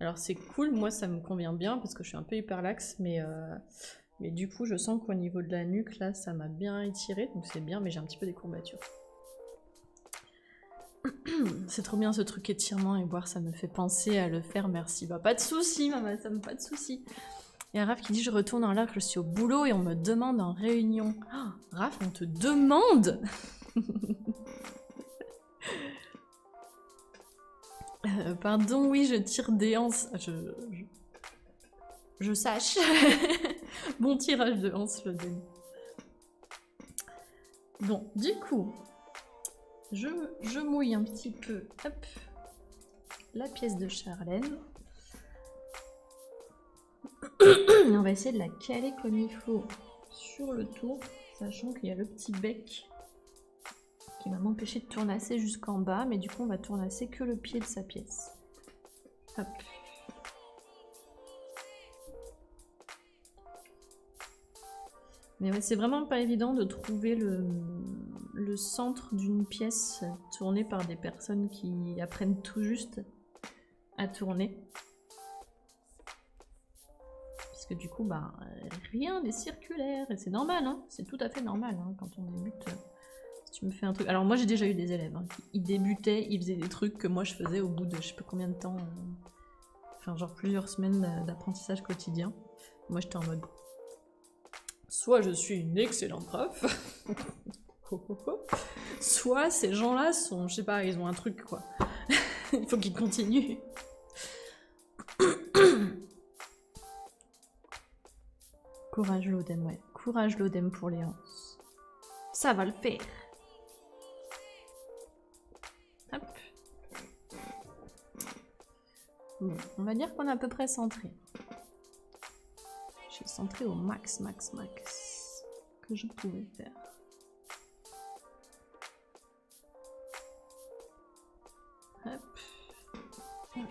Alors c'est cool, moi ça me convient bien parce que je suis un peu hyperlaxe, mais du coup je sens qu'au niveau de la nuque, là, ça m'a bien étiré, donc c'est bien, mais j'ai un petit peu des courbatures. C'est trop bien ce truc étirement et boire, ça me fait penser à le faire, merci. Bah pas de soucis, maman, ça me pas de soucis. Il y a Raph qui dit je retourne en live, je suis au boulot et on me demande en réunion. Oh, Raph, on te demande. Pardon, oui, je tire des anses. Je sache. Bon tirage de anse, je le donne. Bon, du coup, je mouille un petit peu, hop, la pièce de Charlène. Et on va essayer de la caler comme il faut sur le tour, sachant qu'il y a le petit bec qui va m'empêcher de tournasser jusqu'en bas, mais du coup on va tournasser que le pied de sa pièce. Hop. Mais ouais, c'est vraiment pas évident de trouver le centre d'une pièce tournée par des personnes qui apprennent tout juste à tourner. Parce que du coup, bah, rien n'est circulaire, et c'est normal, hein, c'est tout à fait normal, hein, quand on débute. Si tu me fais un truc... Alors moi j'ai déjà eu des élèves, hein, ils débutaient, ils faisaient des trucs que moi je faisais au bout de je sais pas combien de temps, enfin genre plusieurs semaines d'apprentissage quotidien. Moi j'étais en mode... Soit je suis une excellente prof, soit ces gens-là sont, je sais pas, ils ont un truc quoi. Il faut qu'ils continuent. Courage l'odem, ouais. Courage l'odem pour les hanses. Ça va le faire. Hop. Bon, on va dire qu'on est à peu près centré. J'ai centré au max que je pouvais faire. Hop. Hop.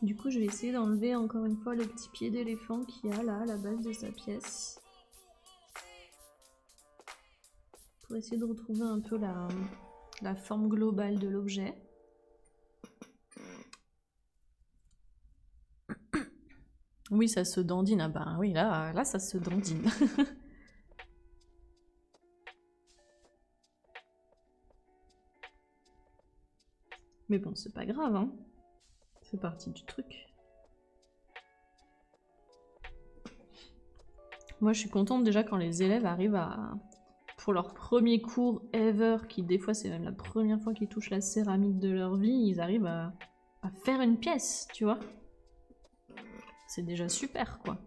Du coup, je vais essayer d'enlever encore une fois le petit pied d'éléphant qu'il y a là à la base de sa pièce. Pour essayer de retrouver un peu la forme globale de l'objet. Oui, ça se dandine. Ah bah oui, là ça se dandine. Mais bon, c'est pas grave, hein. C'est partie du truc. Moi, je suis contente déjà quand les élèves arrivent à... Pour leur premier cours ever, qui des fois c'est même la première fois qu'ils touchent la céramique de leur vie, ils arrivent à faire une pièce, tu vois. C'est déjà super, quoi.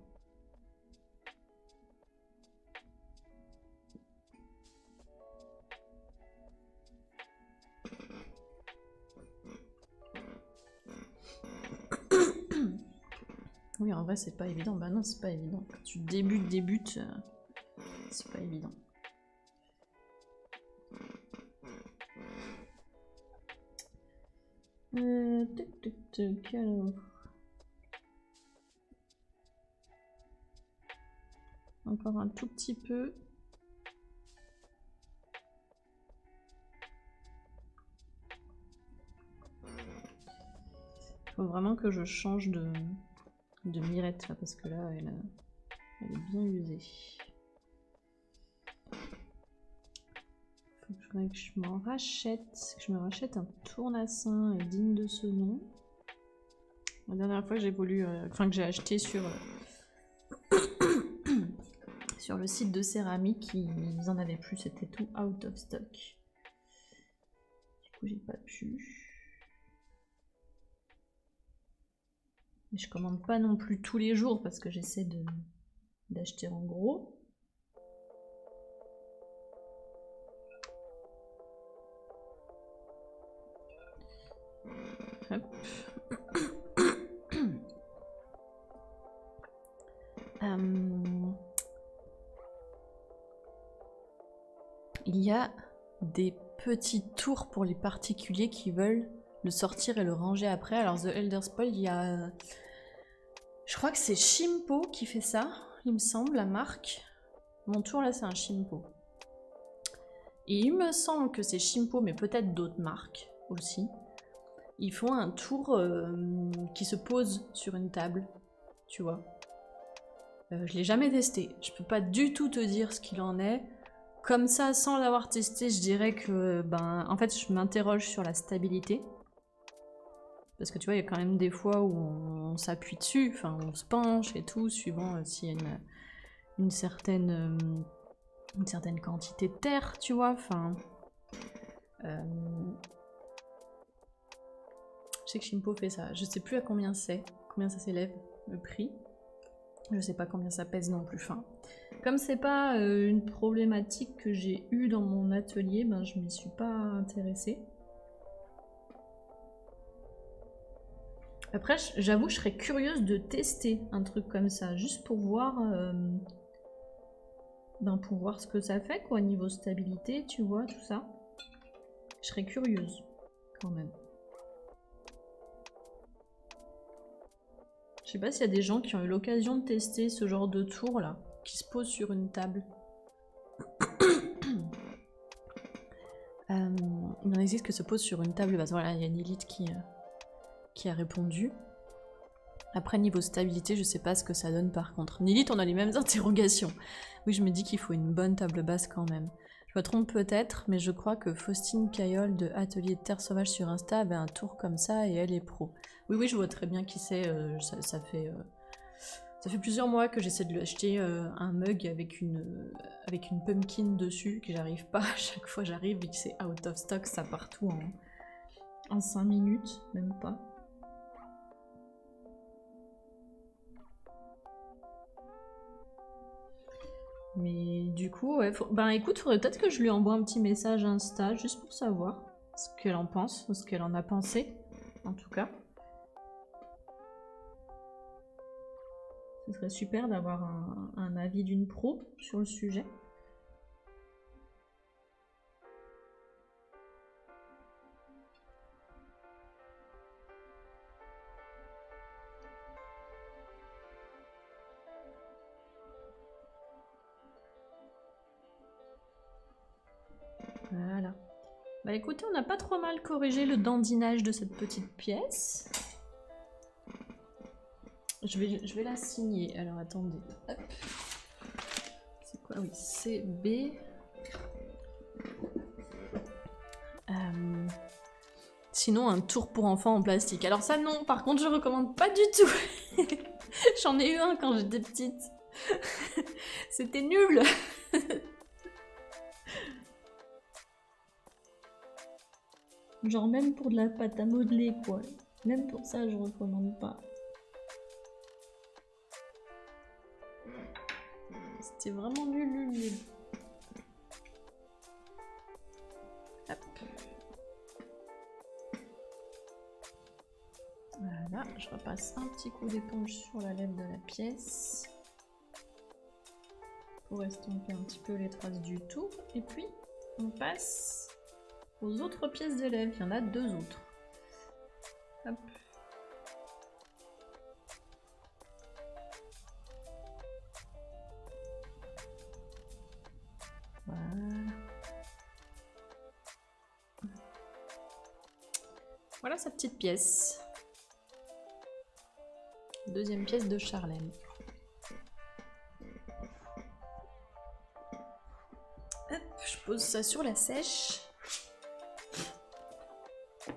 Oui, en vrai, c'est pas évident. Bah non, c'est pas évident. Quand tu débutes, c'est pas évident. Alors... Encore un tout petit peu. Faut vraiment que je change de mirette là, parce que là, elle est bien usée. Faudrait que je m'en rachète, que je me rachète un tournassin digne de ce nom. La dernière fois que j'ai voulu, que j'ai acheté sur sur le site de céramique, ils en avaient plus, c'était tout out of stock. Du coup, j'ai pas pu. Mais je commande pas non plus tous les jours parce que j'essaie d'acheter en gros. Hop. Il y a des petits tours pour les particuliers qui veulent le sortir et le ranger après. Alors The Elder Spoil, il y a... Je crois que c'est Shimpo qui fait ça. il me semble, la marque. Mon tour là c'est un Shimpo. Et il me semble que c'est Shimpo, mais peut-être d'autres marques aussi. Ils font un tour qui se pose sur une table, tu vois. Je l'ai jamais testé, je peux pas du tout te dire ce qu'il en est. Comme ça, sans l'avoir testé, je dirais que, en fait, je m'interroge sur la stabilité. Parce que tu vois, il y a quand même des fois où on s'appuie dessus, enfin, on se penche et tout, suivant s'il y a une certaine quantité de terre, tu vois, enfin... Je sais que Shimpo fait ça, je sais plus à combien c'est, combien ça s'élève, le prix. Je sais pas combien ça pèse non plus, enfin... Comme c'est pas une problématique que j'ai eue dans mon atelier, je m'y suis pas intéressée. Après, j'avoue que je serais curieuse de tester un truc comme ça, juste pour voir... pour voir ce que ça fait, quoi, niveau stabilité, tu vois, tout ça. Je serais curieuse, quand même. Je sais pas s'il y a des gens qui ont eu l'occasion de tester ce genre de tour, là, qui se pose sur une table. Il en existe que se pose sur une table basse. Voilà, il y a Nilith qui a répondu. Après, niveau stabilité, je sais pas ce que ça donne par contre. Nilith, on a les mêmes interrogations. Oui, je me dis qu'il faut une bonne table basse quand même. Je me trompe peut-être, mais je crois que Faustine Caillol de Atelier de Terre Sauvage sur Insta avait un tour comme ça et elle est pro. Oui, je vois très bien qui c'est. Ça fait plusieurs mois que j'essaie de lui acheter un mug avec une pumpkin dessus, que j'arrive pas. À chaque fois j'arrive et que c'est out of stock, ça part tout en 5 minutes, même pas. Mais du coup, ouais, écoute, faudrait peut-être que je lui envoie un petit message Insta, juste pour savoir ce qu'elle en pense, ou ce qu'elle en a pensé, en tout cas. Ce serait super d'avoir un avis d'une pro sur le sujet. Voilà. Écoutez, on n'a pas trop mal corrigé le dandinage de cette petite pièce. Je vais la signer. Alors attendez. Hop. C'est quoi? Oui, c'est B. Sinon, un tour pour enfants en plastique. Alors ça, non. Par contre, je recommande pas du tout. J'en ai eu un quand j'étais petite. C'était nul. Genre même pour de la pâte à modeler, quoi. Même pour ça, je recommande pas. C'était vraiment nul. Hop. Voilà, je repasse un petit coup d'éponge sur la lèvre de la pièce. Pour estomper un petit peu les traces du tout. Et puis, on passe aux autres pièces de lèvres. Il y en a 2 autres. Hop. Voilà. Voilà sa petite pièce. Deuxième pièce de Charlène. Hop, je pose ça sur la sèche. Hop.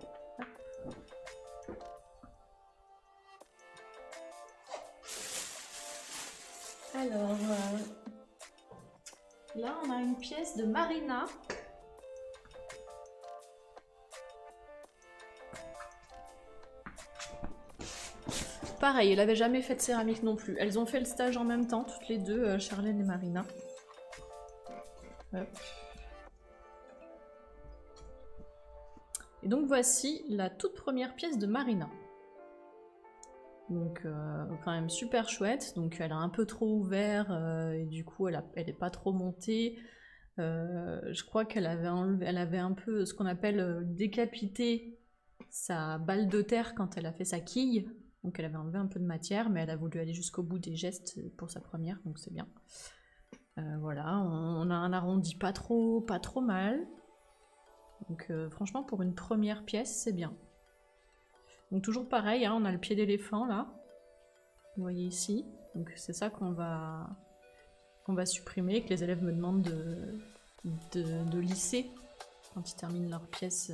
Alors, là on a une pièce de Marina. Pareil, elle avait jamais fait de céramique non plus. Elles ont fait le stage en même temps, toutes les deux, Charlène et Marina. Hop. Et donc voici la toute première pièce de Marina. Donc quand même super chouette. Donc elle a un peu trop ouvert et du coup elle est pas trop montée. Je crois qu'elle avait elle avait un peu ce qu'on appelle décapité sa balle de terre quand elle a fait sa quille. Donc elle avait enlevé un peu de matière, mais elle a voulu aller jusqu'au bout des gestes pour sa première, donc c'est bien. Voilà, on a un arrondi pas trop mal. Donc franchement, pour une première pièce, c'est bien. Donc toujours pareil, hein, on a le pied d'éléphant là. Vous voyez ici. Donc c'est ça qu'on va supprimer, que les élèves me demandent de lisser quand ils terminent leur pièce.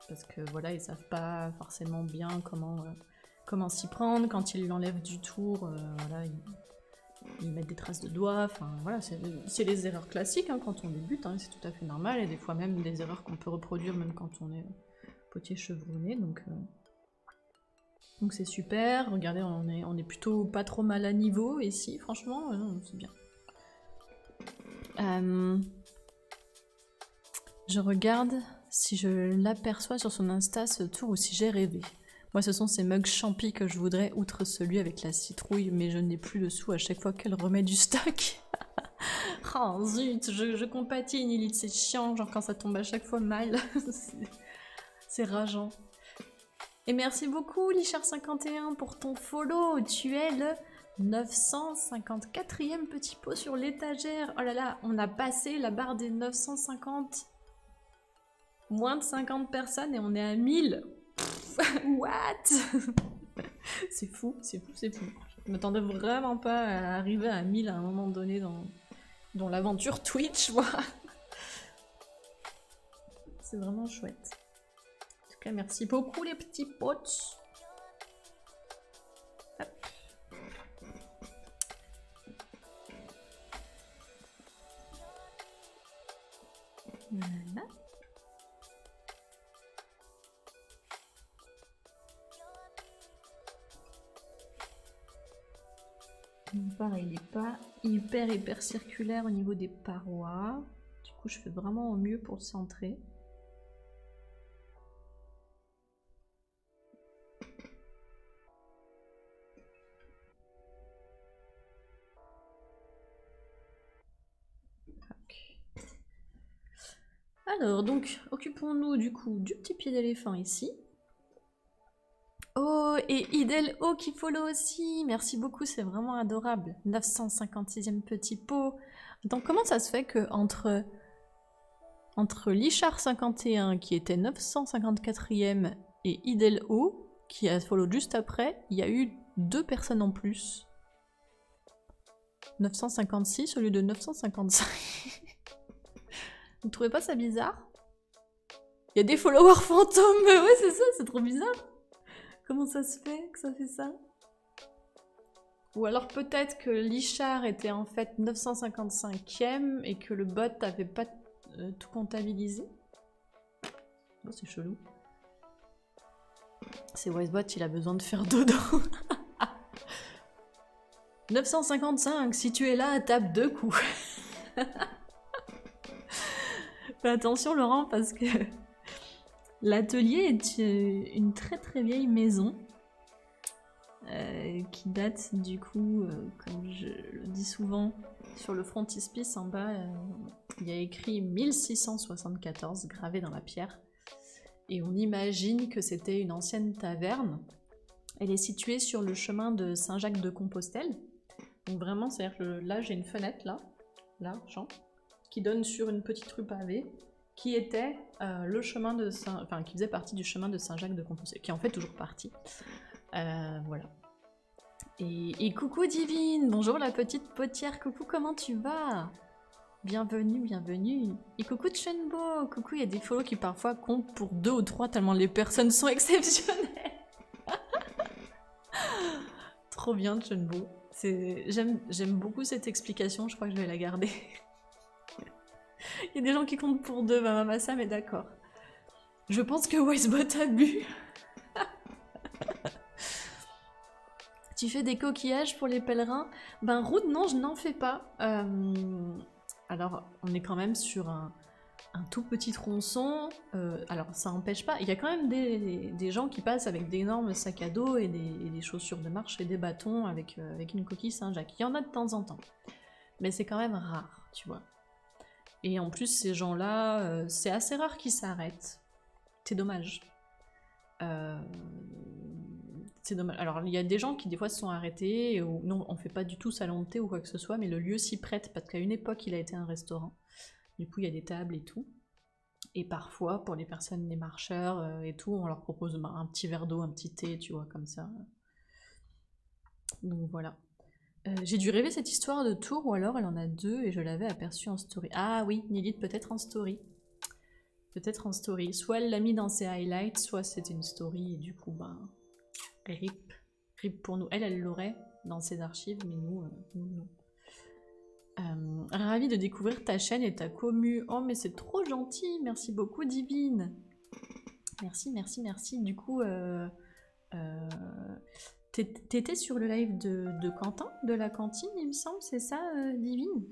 Parce que voilà, ils savent pas forcément bien comment s'y prendre. Quand ils l'enlèvent du tour, voilà, ils mettent des traces de doigts. Enfin voilà, c'est les erreurs classiques hein, quand on débute, hein, c'est tout à fait normal. Et des fois même des erreurs qu'on peut reproduire même quand on est potier chevronné. Donc c'est super. Regardez, on est plutôt pas trop mal à niveau ici, franchement, c'est bien. Je regarde si je l'aperçois sur son Insta ce tour ou si j'ai rêvé. Moi, ce sont ces mugs champi que je voudrais, outre celui avec la citrouille, mais je n'ai plus le sou à chaque fois qu'elle remet du stock. Oh zut, je compatis, Nilith, c'est chiant, genre quand ça tombe à chaque fois mal. C'est rageant. Et merci beaucoup, Lichard51, pour ton follow. Tu es le 954e petit pot sur l'étagère. Oh là là, on a passé la barre des 950. Moins de 50 personnes et on est à 1000. What? C'est fou, c'est fou, c'est fou. Je m'attendais vraiment pas à arriver à 1000 à un moment donné dans l'aventure Twitch, moi. C'est vraiment chouette. En tout cas, merci beaucoup les petits potes. Hop. Voilà. Pareil, il n'est pas hyper circulaire au niveau des parois. Du coup, je fais vraiment au mieux pour le centrer. Alors, donc, occupons-nous du coup du petit pied d'éléphant ici. Oh, et Idel O qui follow aussi. Merci beaucoup, c'est vraiment adorable. 956e petit pot. Donc, comment ça se fait que entre Lichard51 qui était 954e et Idel O qui a follow juste après, il y a eu 2 personnes en plus. 956 au lieu de 955. Vous ne trouvez pas ça bizarre? Il y a des followers fantômes. Ouais, c'est ça, c'est trop bizarre. Comment ça se fait que ça fait ça? Ou alors peut-être que Lichard était en fait 955e et que le bot n'avait pas tout comptabilisé. Oh, c'est chelou. C'est Wisebot, il a besoin de faire dodo. 955, si tu es là, tape 2 coups. Fais attention Laurent, parce que l'atelier est une très vieille maison qui date du coup, comme je le dis souvent, sur le frontispice en bas, il y a écrit 1674 gravé dans la pierre. Et on imagine que c'était une ancienne taverne. Elle est située sur le chemin de Saint-Jacques-de-Compostelle. Donc vraiment, c'est-à-dire que là j'ai une fenêtre, là, champ, qui donne sur une petite rue pavée, qui était le chemin de qui faisait partie du chemin de Saint-Jacques-de-Compostelle, qui est en fait toujours partie. Voilà. Et coucou Divine, bonjour la petite potière, coucou, comment tu vas? Bienvenue, bienvenue. Et coucou Chenbo, coucou, il y a des follow qui parfois comptent pour 2 ou 3 tellement les personnes sont exceptionnelles. Trop bien Chenbo. J'aime beaucoup cette explication, je crois que je vais la garder. Il y a des gens qui comptent pour 2, Mama Sam est d'accord. Je pense que Wisebot a bu. Tu fais des coquillages pour les pèlerins? Ben Rude, non, je n'en fais pas. Alors, on est quand même sur un tout petit tronçon. Alors, ça n'empêche pas. Il y a quand même des gens qui passent avec d'énormes sacs à dos et des chaussures de marche et des bâtons avec une coquille Saint-Jacques. Il y en a de temps en temps. Mais c'est quand même rare, tu vois. Et en plus, ces gens-là, c'est assez rare qu'ils s'arrêtent. C'est dommage. C'est dommage. Alors, il y a des gens qui, des fois, se sont arrêtés, ou non, on fait pas du tout salon de thé ou quoi que ce soit, mais le lieu s'y prête, parce qu'à une époque, il a été un restaurant. Du coup, il y a des tables et tout. Et parfois, pour les personnes, les marcheurs et tout, on leur propose un petit verre d'eau, un petit thé, tu vois, comme ça. Donc voilà. J'ai dû rêver cette histoire de tour, ou alors elle en a deux et je l'avais aperçue en story. Ah oui, Nilith, peut-être en story. Peut-être en story. Soit elle l'a mis dans ses highlights, soit c'était une story et du coup, ben, rip. Rip pour nous. Elle l'aurait dans ses archives, mais nous non. Ravie de découvrir ta chaîne et ta commu. Oh, mais c'est trop gentil. Merci beaucoup, Divine. Merci, merci, merci. Du coup, t'étais sur le live de Quentin, de la cantine, il me semble, c'est ça, Divine?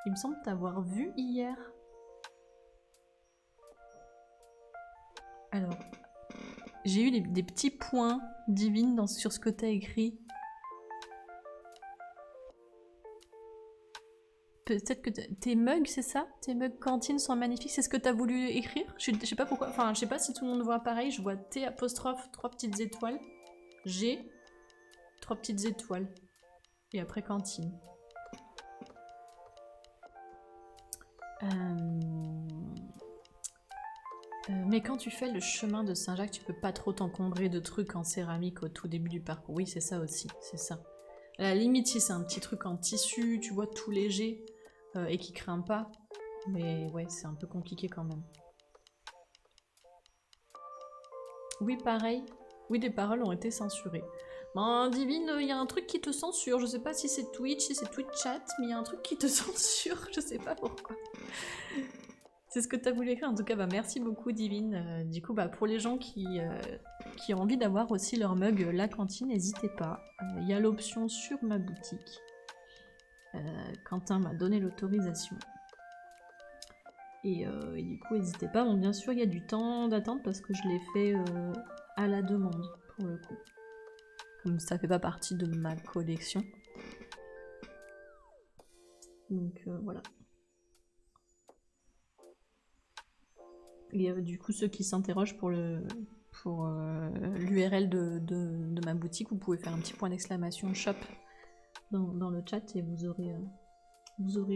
Il me semble t'avoir vu hier. Alors, j'ai eu des petits points, Divine, sur ce que t'as écrit. Peut-être que tes mugs, c'est ça? Tes mugs cantine sont magnifiques, c'est ce que t'as voulu écrire? Je sais pas pourquoi, enfin, je sais pas si tout le monde voit pareil, je vois T apostrophe, 3 petites étoiles, G, 3 petites étoiles, et après cantine. Mais quand tu fais le chemin de Saint-Jacques, tu peux pas trop t'encombrer de trucs en céramique au tout début du parcours. Oui, c'est ça aussi, c'est ça. À la limite, si c'est un petit truc en tissu, tu vois, tout léger, et qui craint pas. Mais ouais, c'est un peu compliqué quand même. Oui, pareil. Oui, des paroles ont été censurées. Ben, Divine, il y a un truc qui te censure. Je sais pas si c'est Twitch, si c'est Twitch chat, mais il y a un truc qui te censure. Je sais pas pourquoi. C'est ce que tu as voulu écrire. En tout cas, bah, merci beaucoup, Divine. Du coup, bah, pour les gens qui ont envie d'avoir aussi leur mug La Cantine, n'hésitez pas. Il y a l'option sur ma boutique. Quentin m'a donné l'autorisation. Et du coup, n'hésitez pas. Bon, bien sûr, il y a du temps d'attente parce que je l'ai fait à la demande, pour le coup. Comme ça fait pas partie de ma collection. Donc, voilà. Et du coup, ceux qui s'interrogent pour l'URL de ma boutique, vous pouvez faire un petit point d'exclamation shop dans le chat et vous aurez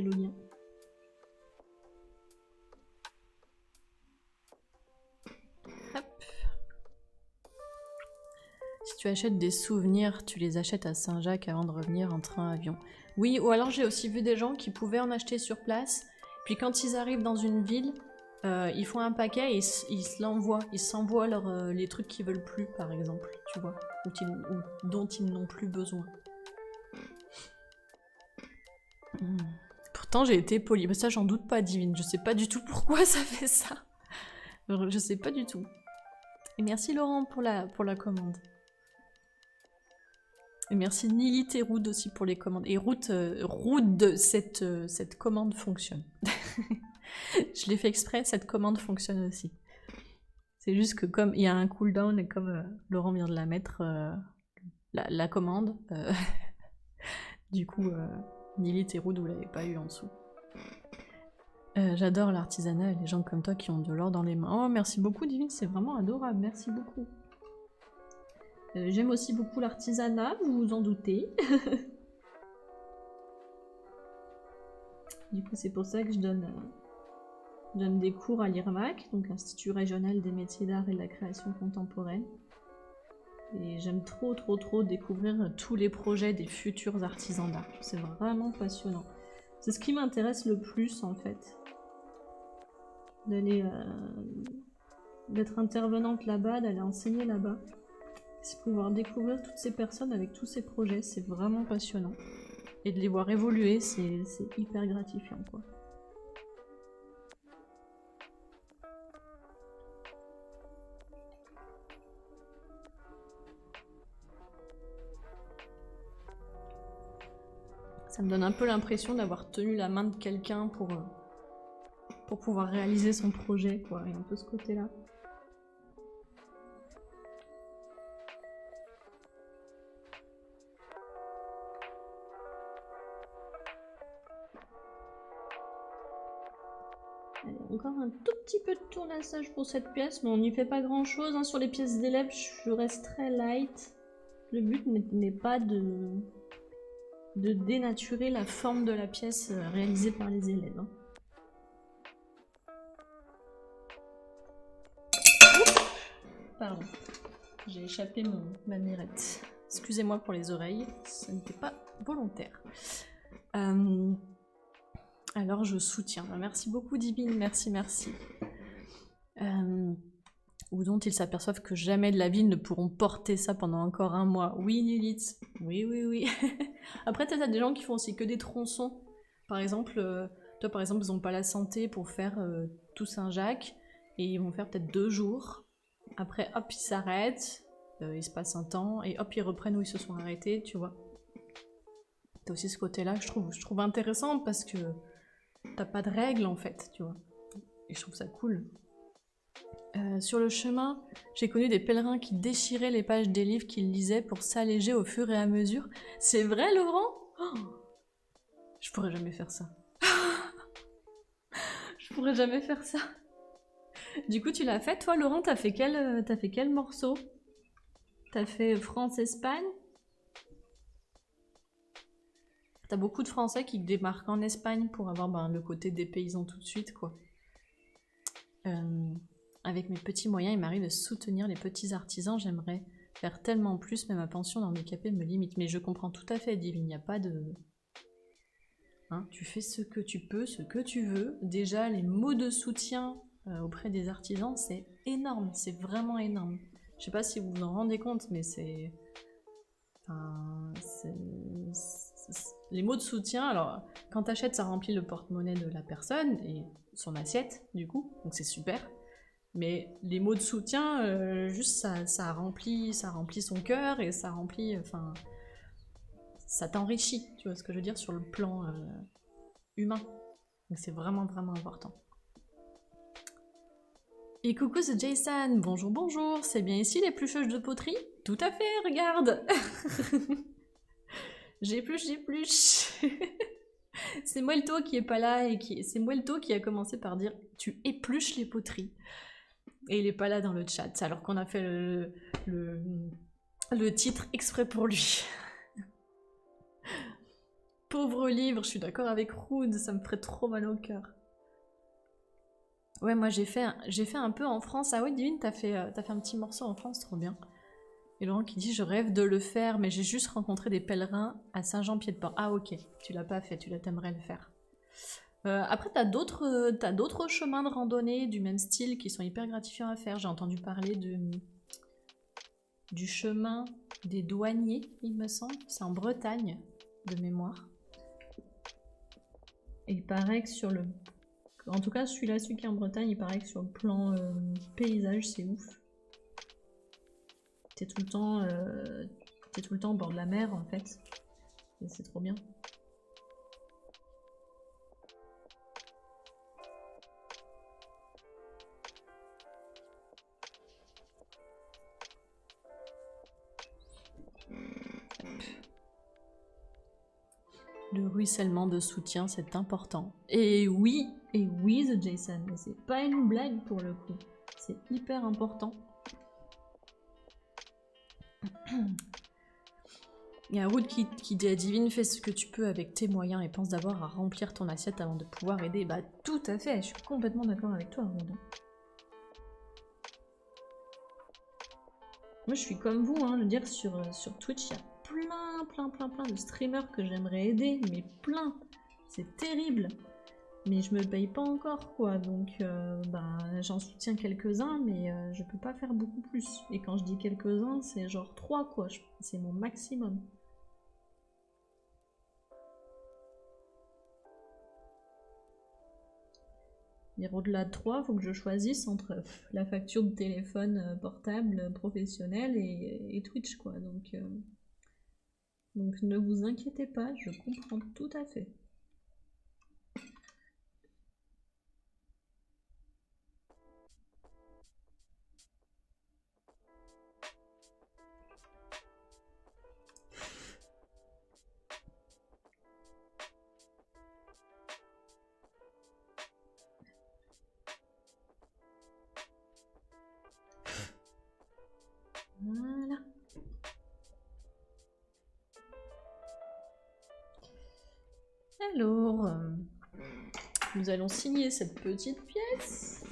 le lien. Hop. Si tu achètes des souvenirs, tu les achètes à Saint-Jacques avant de revenir en train-avion. Oui, ou alors j'ai aussi vu des gens qui pouvaient en acheter sur place, puis quand ils arrivent dans une ville, ils font un paquet et ils se l'envoient. Ils s'envoient les trucs qu'ils veulent plus, par exemple, tu vois, ou dont ils n'ont plus besoin. Pourtant, j'ai été polie. Mais ça, j'en doute pas, Divine. Je sais pas du tout pourquoi ça fait ça. Je sais pas du tout. Et merci Laurent pour la commande. Et merci Nilith et Roud aussi pour les commandes. Et Roud, cette commande fonctionne. Je l'ai fait exprès, cette commande fonctionne aussi. C'est juste que comme il y a un cooldown et comme Laurent vient de la mettre, la commande, du coup, Nilith et Roud, vous l'avez pas eu en dessous. J'adore l'artisanat et les gens comme toi qui ont de l'or dans les mains. Oh, merci beaucoup Divine, c'est vraiment adorable, merci beaucoup. J'aime aussi beaucoup l'artisanat, vous vous en doutez. Du coup, c'est pour ça que je donne des cours à l'IRMAC, donc l'Institut Régional des Métiers d'Art et de la Création Contemporaine. Et j'aime trop découvrir tous les projets des futurs artisans d'art. C'est vraiment passionnant. C'est ce qui m'intéresse le plus, en fait. D'être intervenante là-bas, d'aller enseigner là-bas. C'est pouvoir découvrir toutes ces personnes avec tous ces projets, c'est vraiment passionnant. Et de les voir évoluer, c'est hyper gratifiant, quoi. Ça me donne un peu l'impression d'avoir tenu la main de quelqu'un pour pouvoir réaliser son projet, quoi. Et un peu ce côté-là. Allez, encore un tout petit peu de tournassage pour cette pièce, mais on n'y fait pas grand chose. Hein. Sur les pièces d'élèves, je reste très light. Le but n'est pas de dénaturer la forme de la pièce réalisée par les élèves. Hein. Pardon, j'ai échappé ma mirette. Excusez-moi pour les oreilles, ce n'était pas volontaire. Alors je soutiens. Merci beaucoup Divine, merci. Ou dont ils s'aperçoivent que jamais de la vie ils ne pourront porter ça pendant encore un mois. Oui Lilith, oui. Après t'as des gens qui font aussi que des tronçons. Par exemple, toi par exemple ils n'ont pas la santé pour faire tout Saint-Jacques et ils vont faire peut-être 2 jours. Après hop ils s'arrêtent, il se passe un temps et hop ils reprennent où ils se sont arrêtés, tu vois. T'as aussi ce côté-là que je trouve intéressant parce que t'as pas de règles en fait, tu vois. Et je trouve ça cool. Sur le chemin, j'ai connu des pèlerins qui déchiraient les pages des livres qu'ils lisaient pour s'alléger au fur et à mesure. C'est vrai, Laurent ? Oh, je pourrais jamais faire ça. Je pourrais jamais faire ça. Du coup, tu l'as fait, toi, Laurent ? T'as fait quel morceau ? T'as fait France-Espagne ? T'as beaucoup de Français qui démarquent en Espagne pour avoir le côté des paysans tout de suite, quoi. Avec mes petits moyens, il m'arrive de soutenir les petits artisans. J'aimerais faire tellement plus, mais ma pension d'handicapé me limite. Mais je comprends tout à fait, Divine. Il n'y a pas de... Hein, tu fais ce que tu peux, ce que tu veux. Déjà, les mots de soutien auprès des artisans, c'est énorme. C'est vraiment énorme. Je sais pas si vous vous en rendez compte, mais c'est... Enfin, les mots de soutien, alors, quand t'achètes, ça remplit le porte-monnaie de la personne et son assiette, du coup. Donc c'est super. Mais les mots de soutien, juste ça remplit son cœur et ça remplit, enfin, ça t'enrichit, tu vois ce que je veux dire, sur le plan humain. Donc c'est vraiment important. Et coucou c'est Jason, bonjour, c'est bien ici l'éplucheuse de poterie ? Tout à fait, regarde. J'épluche. C'est Muelto qui est pas là et c'est Muelto qui a commencé par dire tu épluches les poteries. Et il est pas là dans le chat, alors qu'on a fait le titre exprès pour lui. Pauvre livre, je suis d'accord avec Rude, ça me ferait trop mal au cœur. Ouais, moi j'ai fait un peu en France. Ah ouais, Divine, t'as fait un petit morceau en France, trop bien. Et Laurent qui dit je rêve de le faire, mais j'ai juste rencontré des pèlerins à Saint-Jean-Pied-de-Port. Ah ok, tu l'as pas fait, t'aimerais le faire. Après, t'as d'autres chemins de randonnée du même style qui sont hyper gratifiants à faire. J'ai entendu parler du chemin des douaniers, il me semble. C'est en Bretagne, de mémoire. Et il paraît que sur le... En tout cas, celui qui est en Bretagne, il paraît que sur le plan paysage, c'est ouf. T'es tout le temps au bord de la mer, en fait. Et c'est trop bien. Le ruissellement de soutien, c'est important. Et oui, The Jason, mais c'est pas une blague pour le coup. C'est hyper important. Il y a Rude qui dit à Divine, fais ce que tu peux avec tes moyens et pense d'abord à remplir ton assiette avant de pouvoir aider. Bah tout à fait, je suis complètement d'accord avec toi, Rude. Moi je suis comme vous, hein, je veux dire, sur Twitch, il y a plein de streamers que j'aimerais aider, mais plein. C'est terrible. Mais je me paye pas encore, quoi, donc j'en soutiens quelques-uns, mais je peux pas faire beaucoup plus. Et quand je dis quelques-uns, c'est genre 3, quoi, c'est mon maximum. Et au-delà de 3, il faut que je choisisse entre la facture de téléphone portable professionnel et Twitch, quoi, donc ne vous inquiétez pas, je comprends tout à fait. Voilà. Alors, nous allons signer cette petite pièce.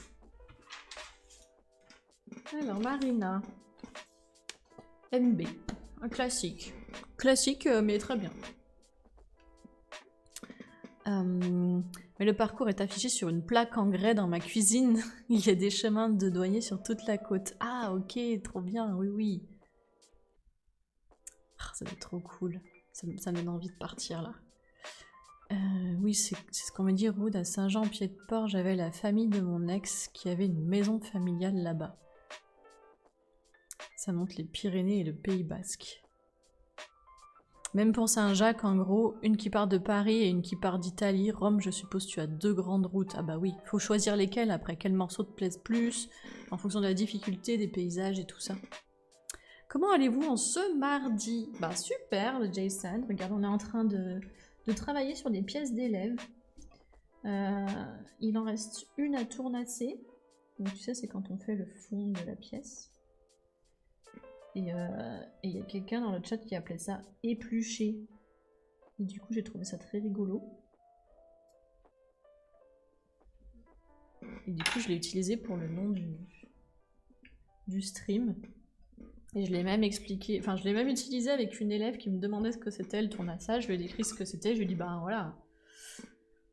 Alors, Marina. MB. Un classique. Classique, mais très bien. Mais le parcours est affiché sur une plaque en grès dans ma cuisine. Il y a des chemins de douanier sur toute la côte. Ah, ok, trop bien, oui, oui. Ah, ça va être trop cool. Ça me donne envie de partir, là. Oui, c'est ce qu'on me dit, Rude. À Saint-Jean-Pied-de-Port, j'avais la famille de mon ex qui avait une maison familiale là-bas. Ça monte les Pyrénées et le Pays Basque. Même pour Saint-Jacques, en gros, une qui part de Paris et une qui part d'Italie. Rome, je suppose, tu as 2 grandes routes. Ah bah oui, faut choisir lesquelles après, quel morceau te plaise plus, en fonction de la difficulté, des paysages et tout ça. Comment allez-vous en ce mardi? Bah super, le Jason. Regarde, on est en train de travailler sur des pièces d'élèves. Il en reste une à tournasser. Donc tu sais, c'est quand on fait le fond de la pièce. Et il y a quelqu'un dans le chat qui appelait ça éplucher. Et du coup, j'ai trouvé ça très rigolo. Et du coup, je l'ai utilisé pour le nom du stream. Et je l'ai même expliqué, enfin, je l'ai même utilisé avec une élève qui me demandait ce que c'était le tournassage. Je lui ai décrit ce que c'était. Je lui ai dit, bah voilà,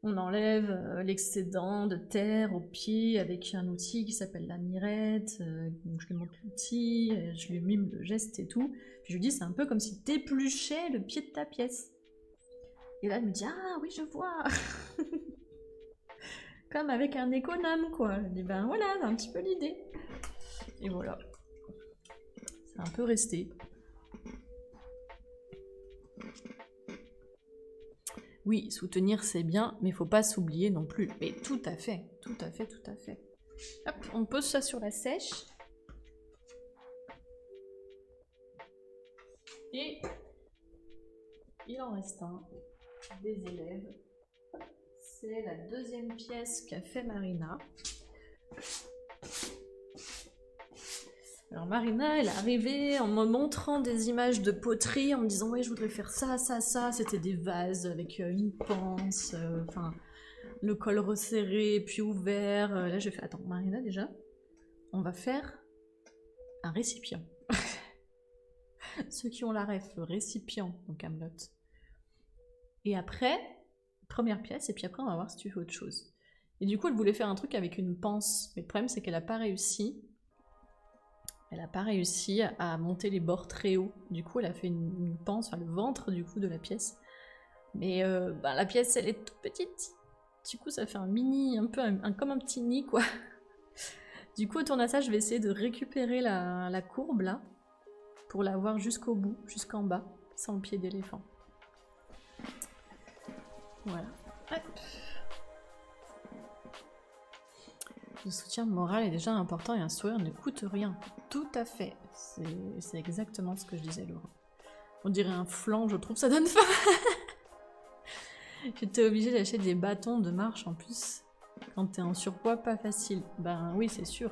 on enlève l'excédent de terre au pied avec un outil qui s'appelle la mirette. Donc je lui montre l'outil, je lui mime le geste et tout. Puis je lui dis, c'est un peu comme si t'épluchais le pied de ta pièce. Et là, elle me dit, ah oui, je vois. Comme avec un économe, quoi. Je dis, ben voilà, c'est un petit peu l'idée. Et voilà. C'est un peu resté. Oui, soutenir c'est bien, mais faut pas s'oublier non plus. Mais tout à fait, tout à fait, tout à fait. Hop, on pose ça sur la sèche. Et il en reste un des élèves. C'est la deuxième pièce qu'a fait Marina. Alors Marina, elle est arrivée en me montrant des images de poterie, en me disant « Ouais, je voudrais faire ça, ça, ça ». C'était des vases avec une panse, enfin, le col resserré, puis ouvert. Là, j'ai fait « Attends, Marina, déjà, on va faire un récipient. » Ceux qui ont la ref, le récipient, donc Camelot. Et après, première pièce, et puis après, on va voir si tu fais autre chose. Et du coup, elle voulait faire un truc avec une panse. Mais le problème, c'est qu'elle n'a pas réussi. Elle n'a pas réussi à monter les bords très hauts. Du coup, elle a fait une panse, enfin le ventre du coup de la pièce. Mais la pièce, elle est toute petite. Du coup, ça fait un mini, un peu comme un petit nid, quoi. Du coup, au tournassage, je vais essayer de récupérer la courbe, là, pour l'avoir jusqu'au bout, jusqu'en bas, sans le pied d'éléphant. Voilà. Hop. Le soutien moral est déjà important et un sourire ne coûte rien. Tout à fait. C'est exactement ce que je disais, Laura. On dirait un flan, je trouve, ça donne faim. J'étais obligée d'acheter des bâtons de marche en plus. Quand t'es en surpoids, pas facile. Ben oui, c'est sûr.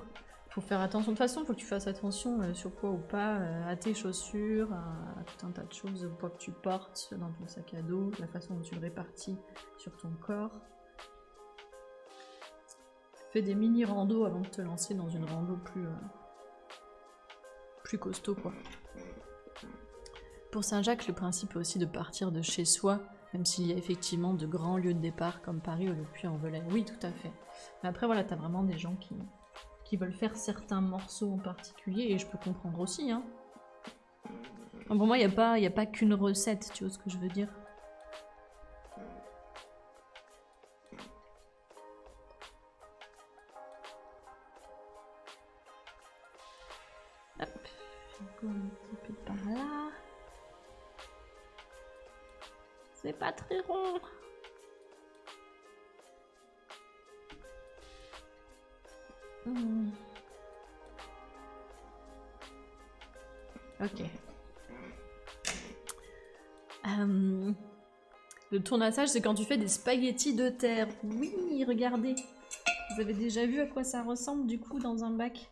Faut faire attention. De toute façon, faut que tu fasses attention, surpoids ou pas, à tes chaussures, à tout un tas de choses, au poids que tu portes dans ton sac à dos, la façon dont tu le répartis sur ton corps. Fais des mini randos avant de te lancer dans une rando plus costaud, quoi. Pour Saint-Jacques, le principe est aussi de partir de chez soi, même s'il y a effectivement de grands lieux de départ comme Paris ou le Puy-en-Velay. Oui, tout à fait. Mais après, voilà, t'as vraiment des gens qui veulent faire certains morceaux en particulier, et je peux comprendre aussi, hein. Pour moi, il n'y a pas qu'une recette, tu vois ce que je veux dire? Hop, encore un petit peu par là. C'est pas très rond. Ok. Le tournassage, c'est quand tu fais des spaghettis de terre. Oui, regardez. Vous avez déjà vu à quoi ça ressemble du coup dans un bac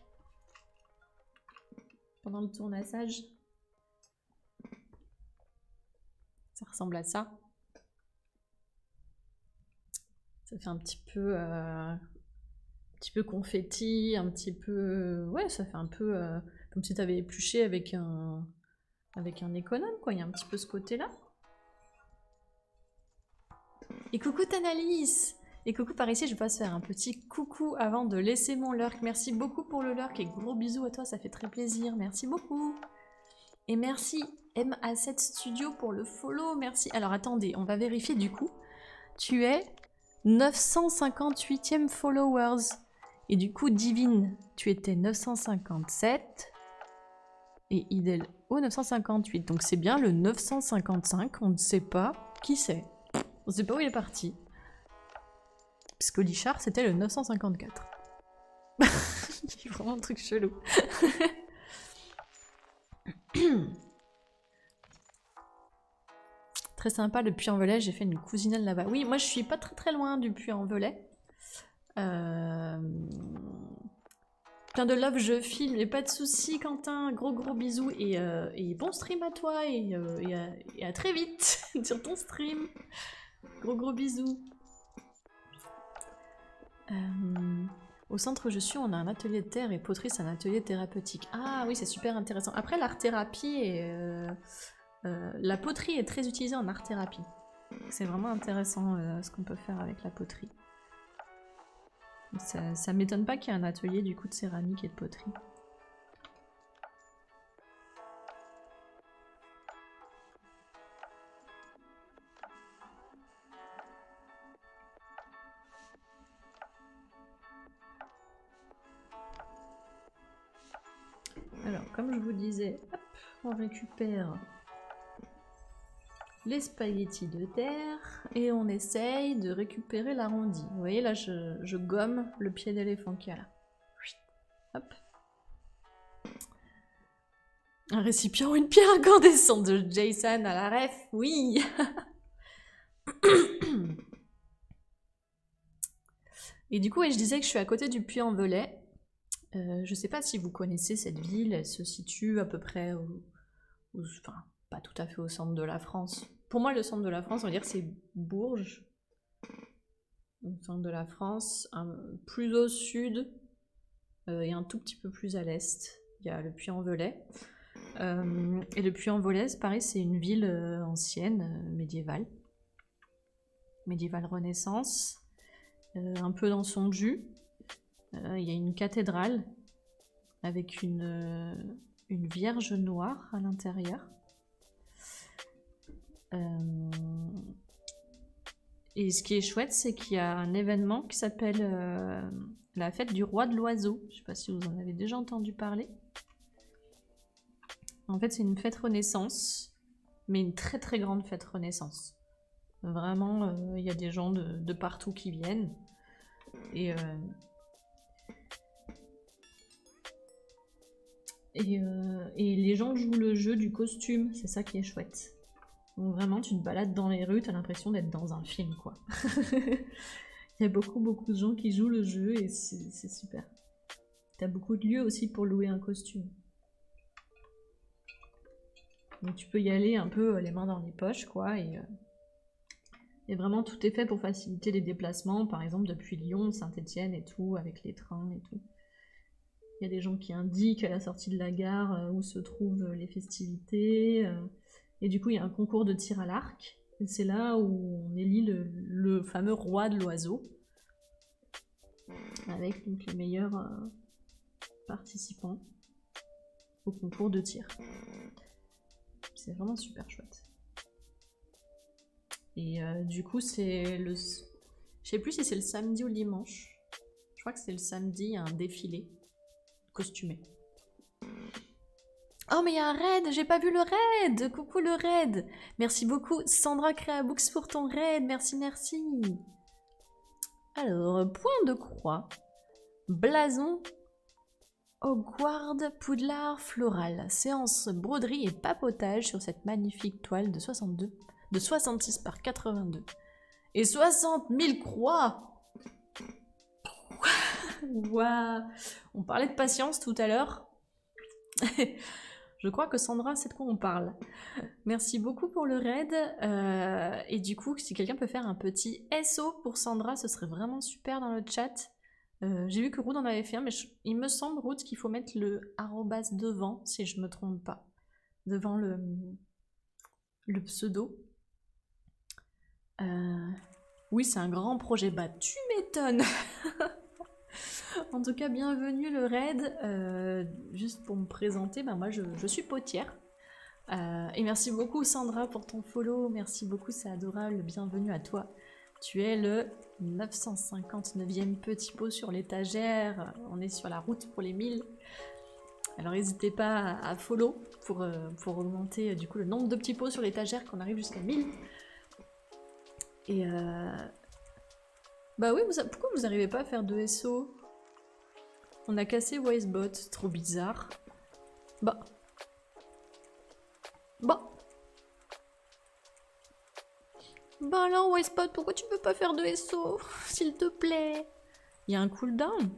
pendant le tournassage? Ça ressemble à ça. Ça fait un petit peu confetti, un petit peu... ouais, ça fait un peu comme si t'avais épluché avec un économe, quoi. Il y a un petit peu ce côté-là. Et coucou Tanalis! Et coucou par ici, je passe faire un petit coucou avant de laisser mon lurk. Merci beaucoup pour le lurk et gros bisous à toi, ça fait très plaisir. Merci beaucoup. Et merci MA7 Studio pour le follow, merci. Alors attendez, on va vérifier du coup. Tu es 958e followers. Et du coup, Divine, tu étais 957. Et Idel, 958. Donc c'est bien le 955, on ne sait pas qui c'est. On ne sait pas où il est parti. Parce que Lichard, c'était le 954. C'est vraiment un truc chelou. Très sympa le Puy-en-Velay, j'ai fait une cousinelle là-bas. Oui, moi je suis pas très loin du Puy-en-Velay. Plein de love, je filme, et pas de soucis Quentin, gros bisous et bon stream à toi et à très vite sur ton stream. Gros bisous. Au centre où je suis, on a un atelier de terre et poterie, c'est un atelier thérapeutique. Ah oui, c'est super intéressant. Après, l'art-thérapie et la poterie est très utilisée en art-thérapie. C'est vraiment intéressant ce qu'on peut faire avec la poterie. Ça m'étonne pas qu'il y ait un atelier du coup de céramique et de poterie. Alors, comme je vous disais, hop, on récupère les spaghettis de terre et on essaye de récupérer l'arrondi. Vous voyez là, je gomme le pied d'éléphant qu'il y a là. Hop. Un récipient ou une pierre incandescente de Jason à la ref, oui. Et du coup, je disais que je suis à côté du Puy-en-Velay. Je sais pas si vous connaissez cette ville, elle se situe à peu près enfin, pas tout à fait au centre de la France. Pour moi, le centre de la France, on va dire que c'est Bourges. Au centre de la France, plus au sud et un tout petit peu plus à l'est, il y a le Puy-en-Velay. Et le Puy-en-Velay, pareil, c'est une ville ancienne, médiévale Renaissance, un peu dans son jus. Il y a une cathédrale avec une vierge noire à l'intérieur. Et ce qui est chouette, c'est qu'il y a un événement qui s'appelle la fête du roi de l'oiseau. Je ne sais pas si vous en avez déjà entendu parler. En fait, c'est une fête Renaissance, mais une très grande fête Renaissance. Vraiment, il y a des gens de partout qui viennent. Et les gens jouent le jeu du costume, c'est ça qui est chouette. Donc vraiment, tu te balades dans les rues, t'as l'impression d'être dans un film, quoi. Il y a beaucoup de gens qui jouent le jeu et c'est super. T'as beaucoup de lieux aussi pour louer un costume. Donc tu peux y aller un peu les mains dans les poches, quoi, et vraiment tout est fait pour faciliter les déplacements, par exemple depuis Lyon, Saint-Étienne et tout, avec les trains et tout. Il y a des gens qui indiquent à la sortie de la gare où se trouvent les festivités. Et du coup, il y a un concours de tir à l'arc. Et c'est là où on élit le fameux roi de l'oiseau. Avec donc, les meilleurs participants au concours de tir. C'est vraiment super chouette. Et du coup, c'est le... Je sais plus si c'est le samedi ou le dimanche. Je crois que c'est le samedi, il y a un défilé costumé. Oh mais il y a un raid, j'ai pas vu le raid. Coucou le raid. Merci beaucoup Sandra Créabooks pour ton raid, merci. Alors, point de croix, blason, Hogwarts, Poudlard, floral, séance broderie et papotage sur cette magnifique toile de 66 par 82. Et 60 000 croix. Waouh. On parlait de patience tout à l'heure. Je crois que Sandra sait de quoi on parle. Merci beaucoup pour le raid. Et du coup, si quelqu'un peut faire un petit SO pour Sandra, ce serait vraiment super dans le chat. J'ai vu que Ruth en avait fait un, mais il me semble, Ruth, qu'il faut mettre le arrobas devant, si je me trompe pas. Devant le pseudo. Oui, c'est un grand projet. Bah, tu m'étonnes. En tout cas, bienvenue le raid. Juste pour me présenter, bah, moi je suis potière. Et merci beaucoup Sandra pour ton follow. Merci beaucoup, c'est adorable. Bienvenue à toi. Tu es le 959e petit pot sur l'étagère. On est sur la route pour les 1000. Alors n'hésitez pas à follow pour augmenter du coup le nombre de petits pots sur l'étagère qu'on arrive jusqu'à 1000. Et bah oui, pourquoi vous n'arrivez pas à faire de SO? On a cassé Wisebot, c'est trop bizarre. Bah. Bah alors Wisebot, pourquoi tu peux pas faire de SO? S'il te plaît. Il y a un cooldown?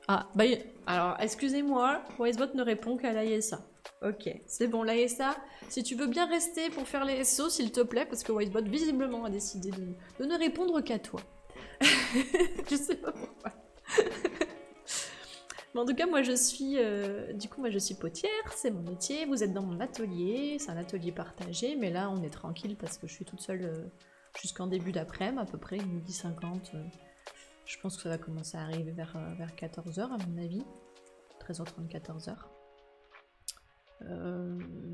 Ah, bah alors excusez-moi, Wisebot ne répond qu'à l'AESA. Ok, c'est bon, l'AESA, si tu veux bien rester pour faire les SO, s'il te plaît, parce que Wisebot visiblement a décidé de ne répondre qu'à toi. Je sais pas pourquoi. Mais en tout cas, moi je suis potière, c'est mon métier, vous êtes dans mon atelier, c'est un atelier partagé, mais là on est tranquille parce que je suis toute seule jusqu'en début d'après-midi, à peu près 12h50. Je pense que ça va commencer à arriver vers 14h à mon avis, 13h30, 14h.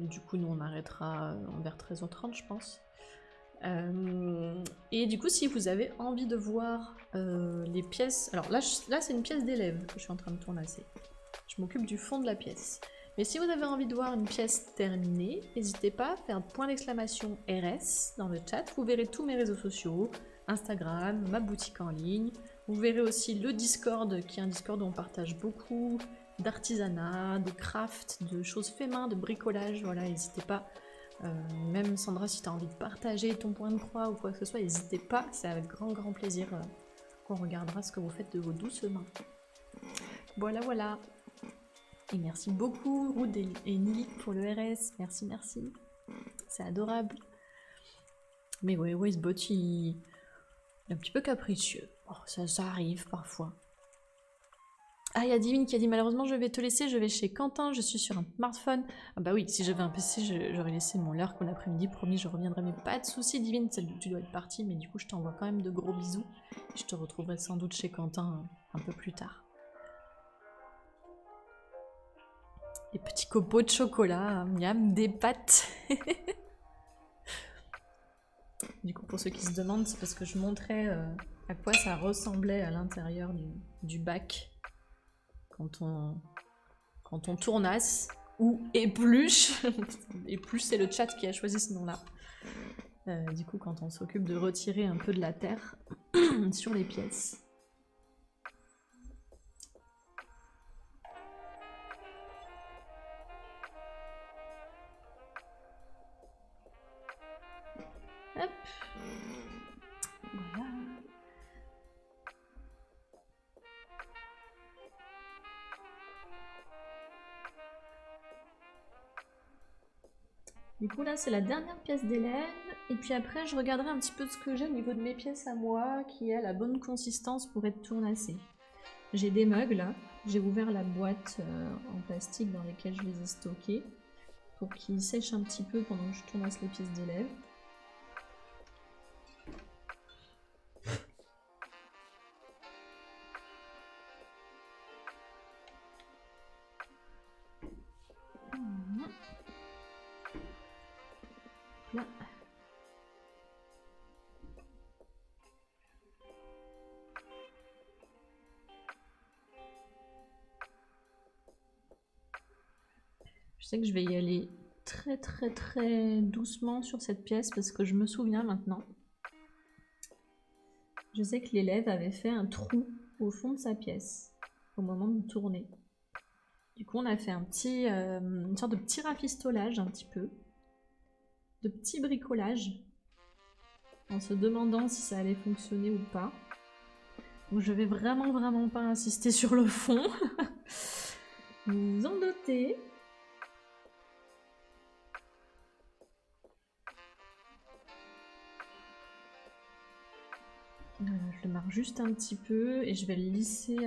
Du coup, nous on arrêtera vers 13h30, je pense. Et du coup, si vous avez envie de voir les pièces... Alors là c'est une pièce d'élève que je suis en train de tournasser. Je m'occupe du fond de la pièce. Mais si vous avez envie de voir une pièce terminée, n'hésitez pas à faire point d'exclamation RS dans le chat. Vous verrez tous mes réseaux sociaux, Instagram, ma boutique en ligne. Vous verrez aussi le Discord, qui est un Discord où on partage beaucoup d'artisanat, de craft, de choses fait main, de bricolage. Voilà, n'hésitez pas. Même Sandra, si tu as envie de partager ton point de croix ou quoi que ce soit, n'hésitez pas, c'est avec grand plaisir qu'on regardera ce que vous faites de vos douces mains. Voilà. Et merci beaucoup Ruth et Nilik pour le RS, merci. C'est adorable. Mais ouais, Wisebot, il est un petit peu capricieux. Oh, ça arrive parfois. Ah, il y a Divine qui a dit malheureusement je vais te laisser, je vais chez Quentin, je suis sur un smartphone. Ah bah oui, si j'avais un PC, j'aurais laissé mon lurk l'après-midi, promis, je reviendrai, mais pas de soucis Divine, tu dois être partie, mais du coup je t'envoie quand même de gros bisous. Je te retrouverai sans doute chez Quentin un peu plus tard. Les petits copeaux de chocolat, miam, des pâtes. Du coup, pour ceux qui se demandent, c'est parce que je montrais à quoi ça ressemblait à l'intérieur du bac. Quand on tournasse ou épluche, épluche c'est le chat qui a choisi ce nom-là. Du coup, quand on s'occupe de retirer un peu de la terre sur les pièces. Hop. Voilà. Du coup là c'est la dernière pièce d'élève et puis après je regarderai un petit peu ce que j'ai au niveau de mes pièces à moi qui a la bonne consistance pour être tournassée. J'ai des mugs là, j'ai ouvert la boîte en plastique dans lesquelles je les ai stockés pour qu'ils sèchent un petit peu pendant que je tournasse les pièces d'élève. Là. Je sais que je vais y aller très doucement sur cette pièce parce que je me souviens maintenant. Je sais que l'élève avait fait un trou au fond de sa pièce au moment de tourner. Du coup on a fait une sorte de petit rafistolage un petit peu, de petit bricolage, en se demandant si ça allait fonctionner ou pas. Donc je vais vraiment pas insister sur le fond. Vous vous en doutez. Je le marque juste un petit peu et je vais le lisser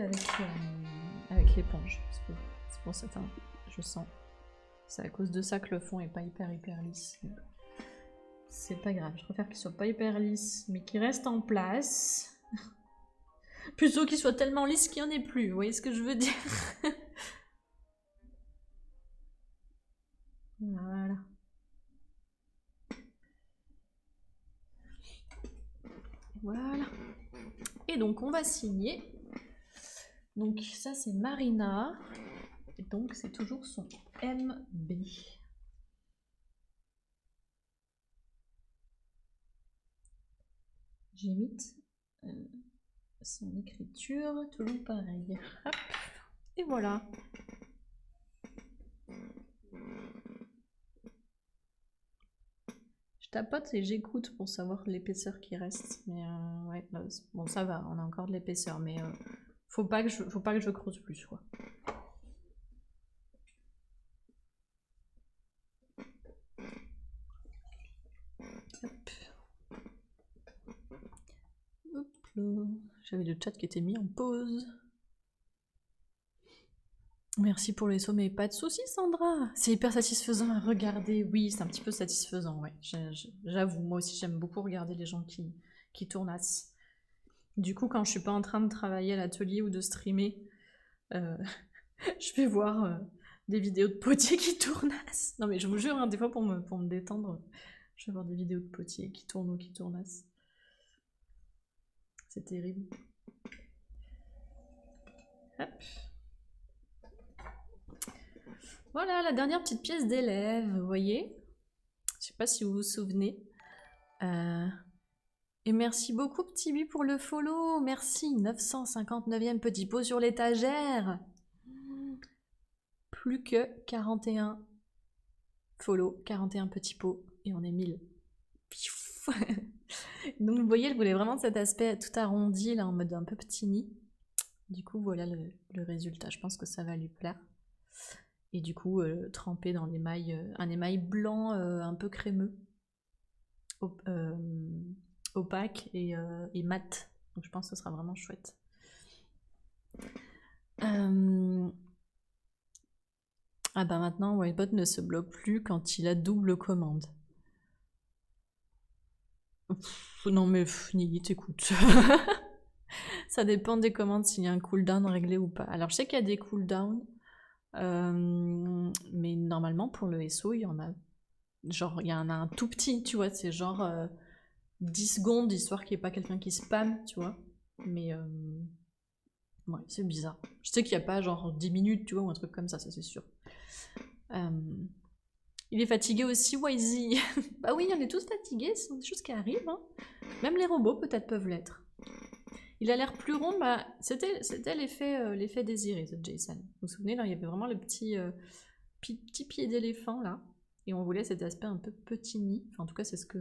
avec l'éponge. C'est pour ça, je sens. C'est à cause de ça que le fond est pas hyper lisse. C'est pas grave, je préfère qu'il soit pas hyper lisse, mais qu'il reste en place. Plutôt qu'il soit tellement lisse qu'il n'y en ait plus, vous voyez ce que je veux dire? Voilà. Voilà. Et donc on va signer. Donc ça c'est Marina. Et donc c'est toujours son MB. J'imite son écriture, toujours pareil. Hop. Et voilà. Je tapote et j'écoute pour savoir l'épaisseur qui reste. Mais ouais, là, bon ça va, on a encore de l'épaisseur, mais faut pas que je creuse plus quoi. J'avais le chat qui était mis en pause. Merci pour les sommets. Pas de soucis, Sandra. C'est hyper satisfaisant à regarder. Oui, c'est un petit peu satisfaisant, ouais. J'avoue, moi aussi, j'aime beaucoup regarder les gens qui tournassent. Du coup, quand je suis pas en train de travailler à l'atelier ou de streamer, je vais voir des vidéos de potiers qui tournassent. Non mais je vous jure, hein, des fois pour me détendre, je vais voir des vidéos de potiers qui tournent ou qui tournassent. C'est terrible. Hop. Voilà, la dernière petite pièce d'élève, vous voyez? Je sais pas si vous vous souvenez. Et merci beaucoup, Petit B, pour le follow. Merci, 959e petit pot sur l'étagère. Plus que 41 follow, 41 petits pots, et on est 1000. Donc vous voyez, je voulais vraiment cet aspect tout arrondi, là, en mode un peu petit nid. Du coup, voilà le résultat. Je pense que ça va lui plaire. Et du coup, trempé dans l'émail, un émail blanc un peu crémeux, opaque et mat. Donc je pense que ce sera vraiment chouette. Ah bah maintenant, Whitebot ne se bloque plus quand il a double commande. Non mais Nili, t'écoutes. Ça dépend des commandes s'il y a un cooldown réglé ou pas. Alors je sais qu'il y a des cooldowns, mais normalement pour le SO, il y en a genre, il y en a un tout petit, tu vois, c'est genre 10 secondes, histoire qu'il n'y ait pas quelqu'un qui spam, tu vois. Mais ouais, c'est bizarre. Je sais qu'il n'y a pas genre 10 minutes, tu vois, ou un truc comme ça c'est sûr. Il est fatigué aussi, Wisey. Bah oui, on est tous fatigués, ce sont des choses qui arrivent. Hein. Même les robots peut-être peuvent l'être. Il a l'air plus rond, bah c'était l'effet désiré, ce Jason. Vous vous souvenez, là, il y avait vraiment le petit pied d'éléphant, là. Et on voulait cet aspect un peu petit nid. Enfin, en tout cas, c'est ce que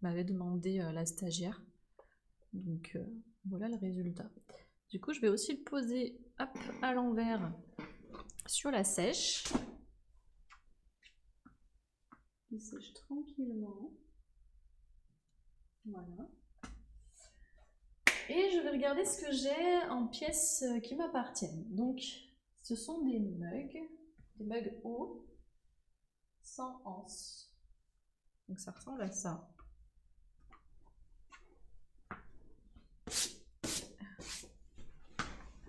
m'avait demandé la stagiaire. Donc, voilà le résultat. Du coup, je vais aussi le poser hop, à l'envers sur la sèche. Il sèche tranquillement. Voilà. Et je vais regarder ce que j'ai en pièces qui m'appartiennent. Donc, ce sont des mugs hauts, sans anse. Donc ça ressemble à ça.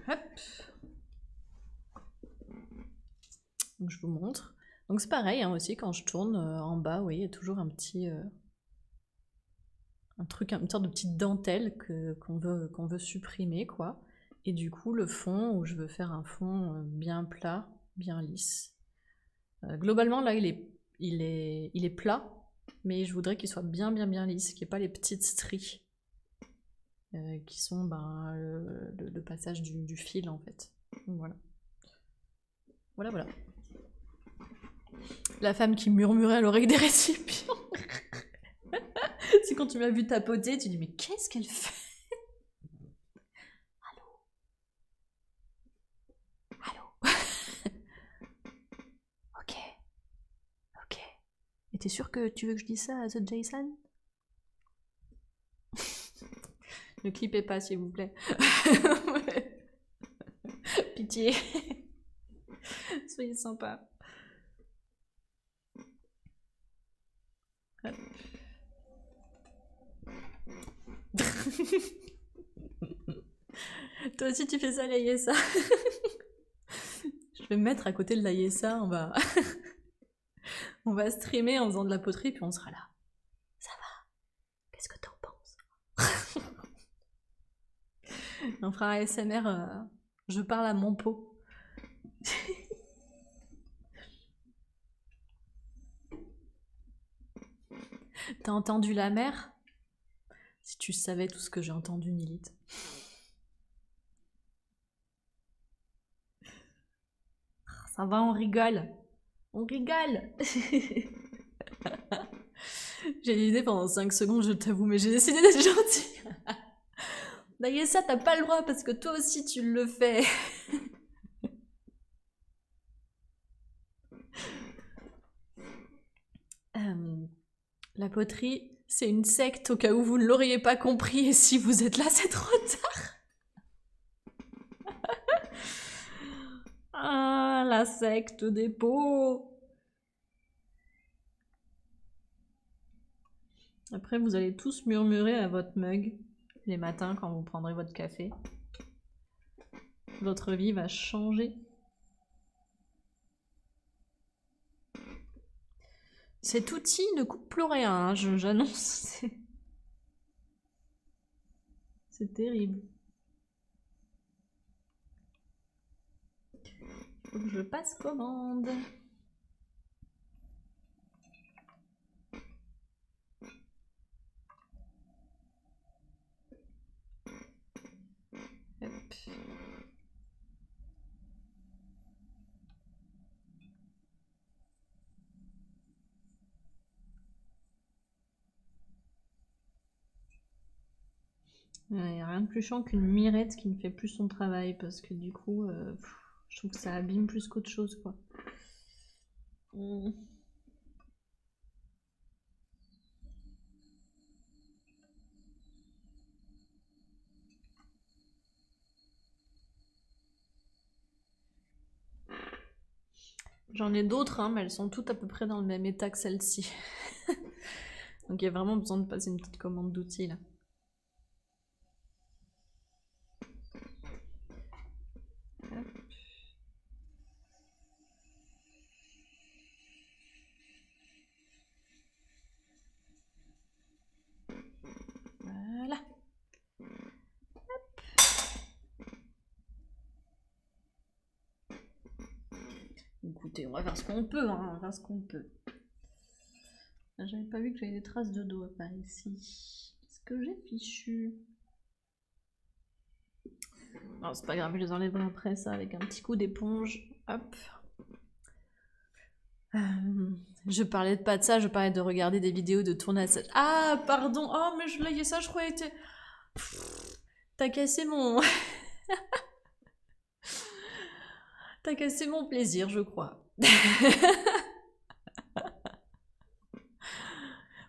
Hop. Donc je vous montre. Donc c'est pareil hein, aussi quand je tourne en bas, vous voyez, il y a toujours un petit un truc, une sorte de petite dentelle qu'on veut supprimer quoi. Et du coup le fond où je veux faire un fond bien plat, bien lisse. Globalement là il est plat, mais je voudrais qu'il soit bien lisse, qu'il n'y ait pas les petites stries qui sont ben, le passage du fil en fait. Donc, voilà. Voilà. La femme qui murmurait à l'oreille des récipients. C'est quand tu m'as vu tapoter, tu dis mais qu'est-ce qu'elle fait? Allô. Ok. Et t'es sûr que tu veux que je dise ça à The Jason? Ne clippez pas, s'il vous plaît. Pitié. Soyez sympa. Toi aussi tu fais ça, l'Ayessa. Je vais me mettre à côté de l'Ayessa, on va streamer en faisant de la poterie, puis on sera là. Ça va? Qu'est-ce que t'en penses? On fera un ASMR, je parle à mon pot. T'as entendu la mer? Si tu savais tout ce que j'ai entendu, Nilith. Ça va, on rigole. On rigole. J'ai l'idée pendant 5 secondes, je t'avoue, mais j'ai décidé d'être gentille. D'ailleurs, ça, t'as pas le droit parce que toi aussi tu le fais. La poterie, c'est une secte au cas où vous ne l'auriez pas compris, et si vous êtes là, c'est trop tard. Ah, la secte des pots. Après, vous allez tous murmurer à votre mug les matins quand vous prendrez votre café. Votre vie va changer. Cet outil ne coupe plus rien, hein, j'annonce. C'est terrible. Faut que je passe commande. Hop. Il n'y a rien de plus chiant qu'une mirette qui ne fait plus son travail, parce que du coup, je trouve que ça abîme plus qu'autre chose, quoi. J'en ai d'autres, hein, mais elles sont toutes à peu près dans le même état que celle-ci. Donc il y a vraiment besoin de passer une petite commande d'outils, là. Voilà. Hop. Écoutez, on va faire ce qu'on peut, hein, on va faire ce qu'on peut. J'avais pas vu que j'avais des traces de doigts par ici. Qu'est-ce que j'ai fichu? Non, c'est pas grave, je les enlèverai après ça avec un petit coup d'éponge. Hop. Je parlais pas de ça, je parlais de regarder des vidéos de tournage. Ah, pardon. Oh, mais je l'ai ça, je croyais que t'as cassé mon... T'as cassé mon plaisir, je crois.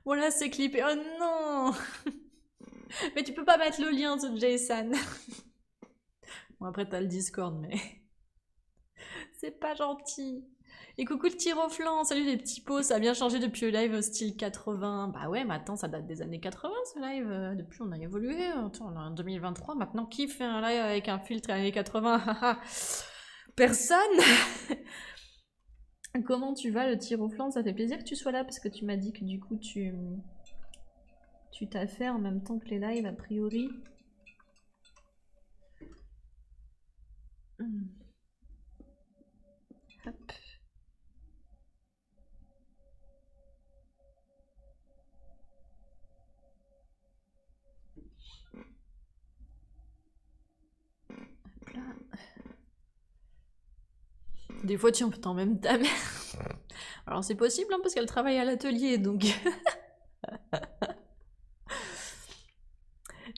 Voilà, c'est clippé. Oh non. Mais tu peux pas mettre le lien de Jason. Bon, après, t'as le Discord, mais... C'est pas gentil. Et coucou le tir au flanc, salut les petits pots, ça a bien changé depuis le live style 80. Bah ouais, mais attends, ça date des années 80 ce live. Depuis, on a évolué. Attends, on est en 2023. Maintenant, qui fait un live avec un filtre années 80? Personne. Comment tu vas le tir au flanc? Ça fait plaisir que tu sois là parce que tu m'as dit que du coup, tu t'as fait en même temps que les lives, a priori. Hop. Hop là. Des fois, tu entends même ta mère. Alors, c'est possible, hein, parce qu'elle travaille à l'atelier, donc...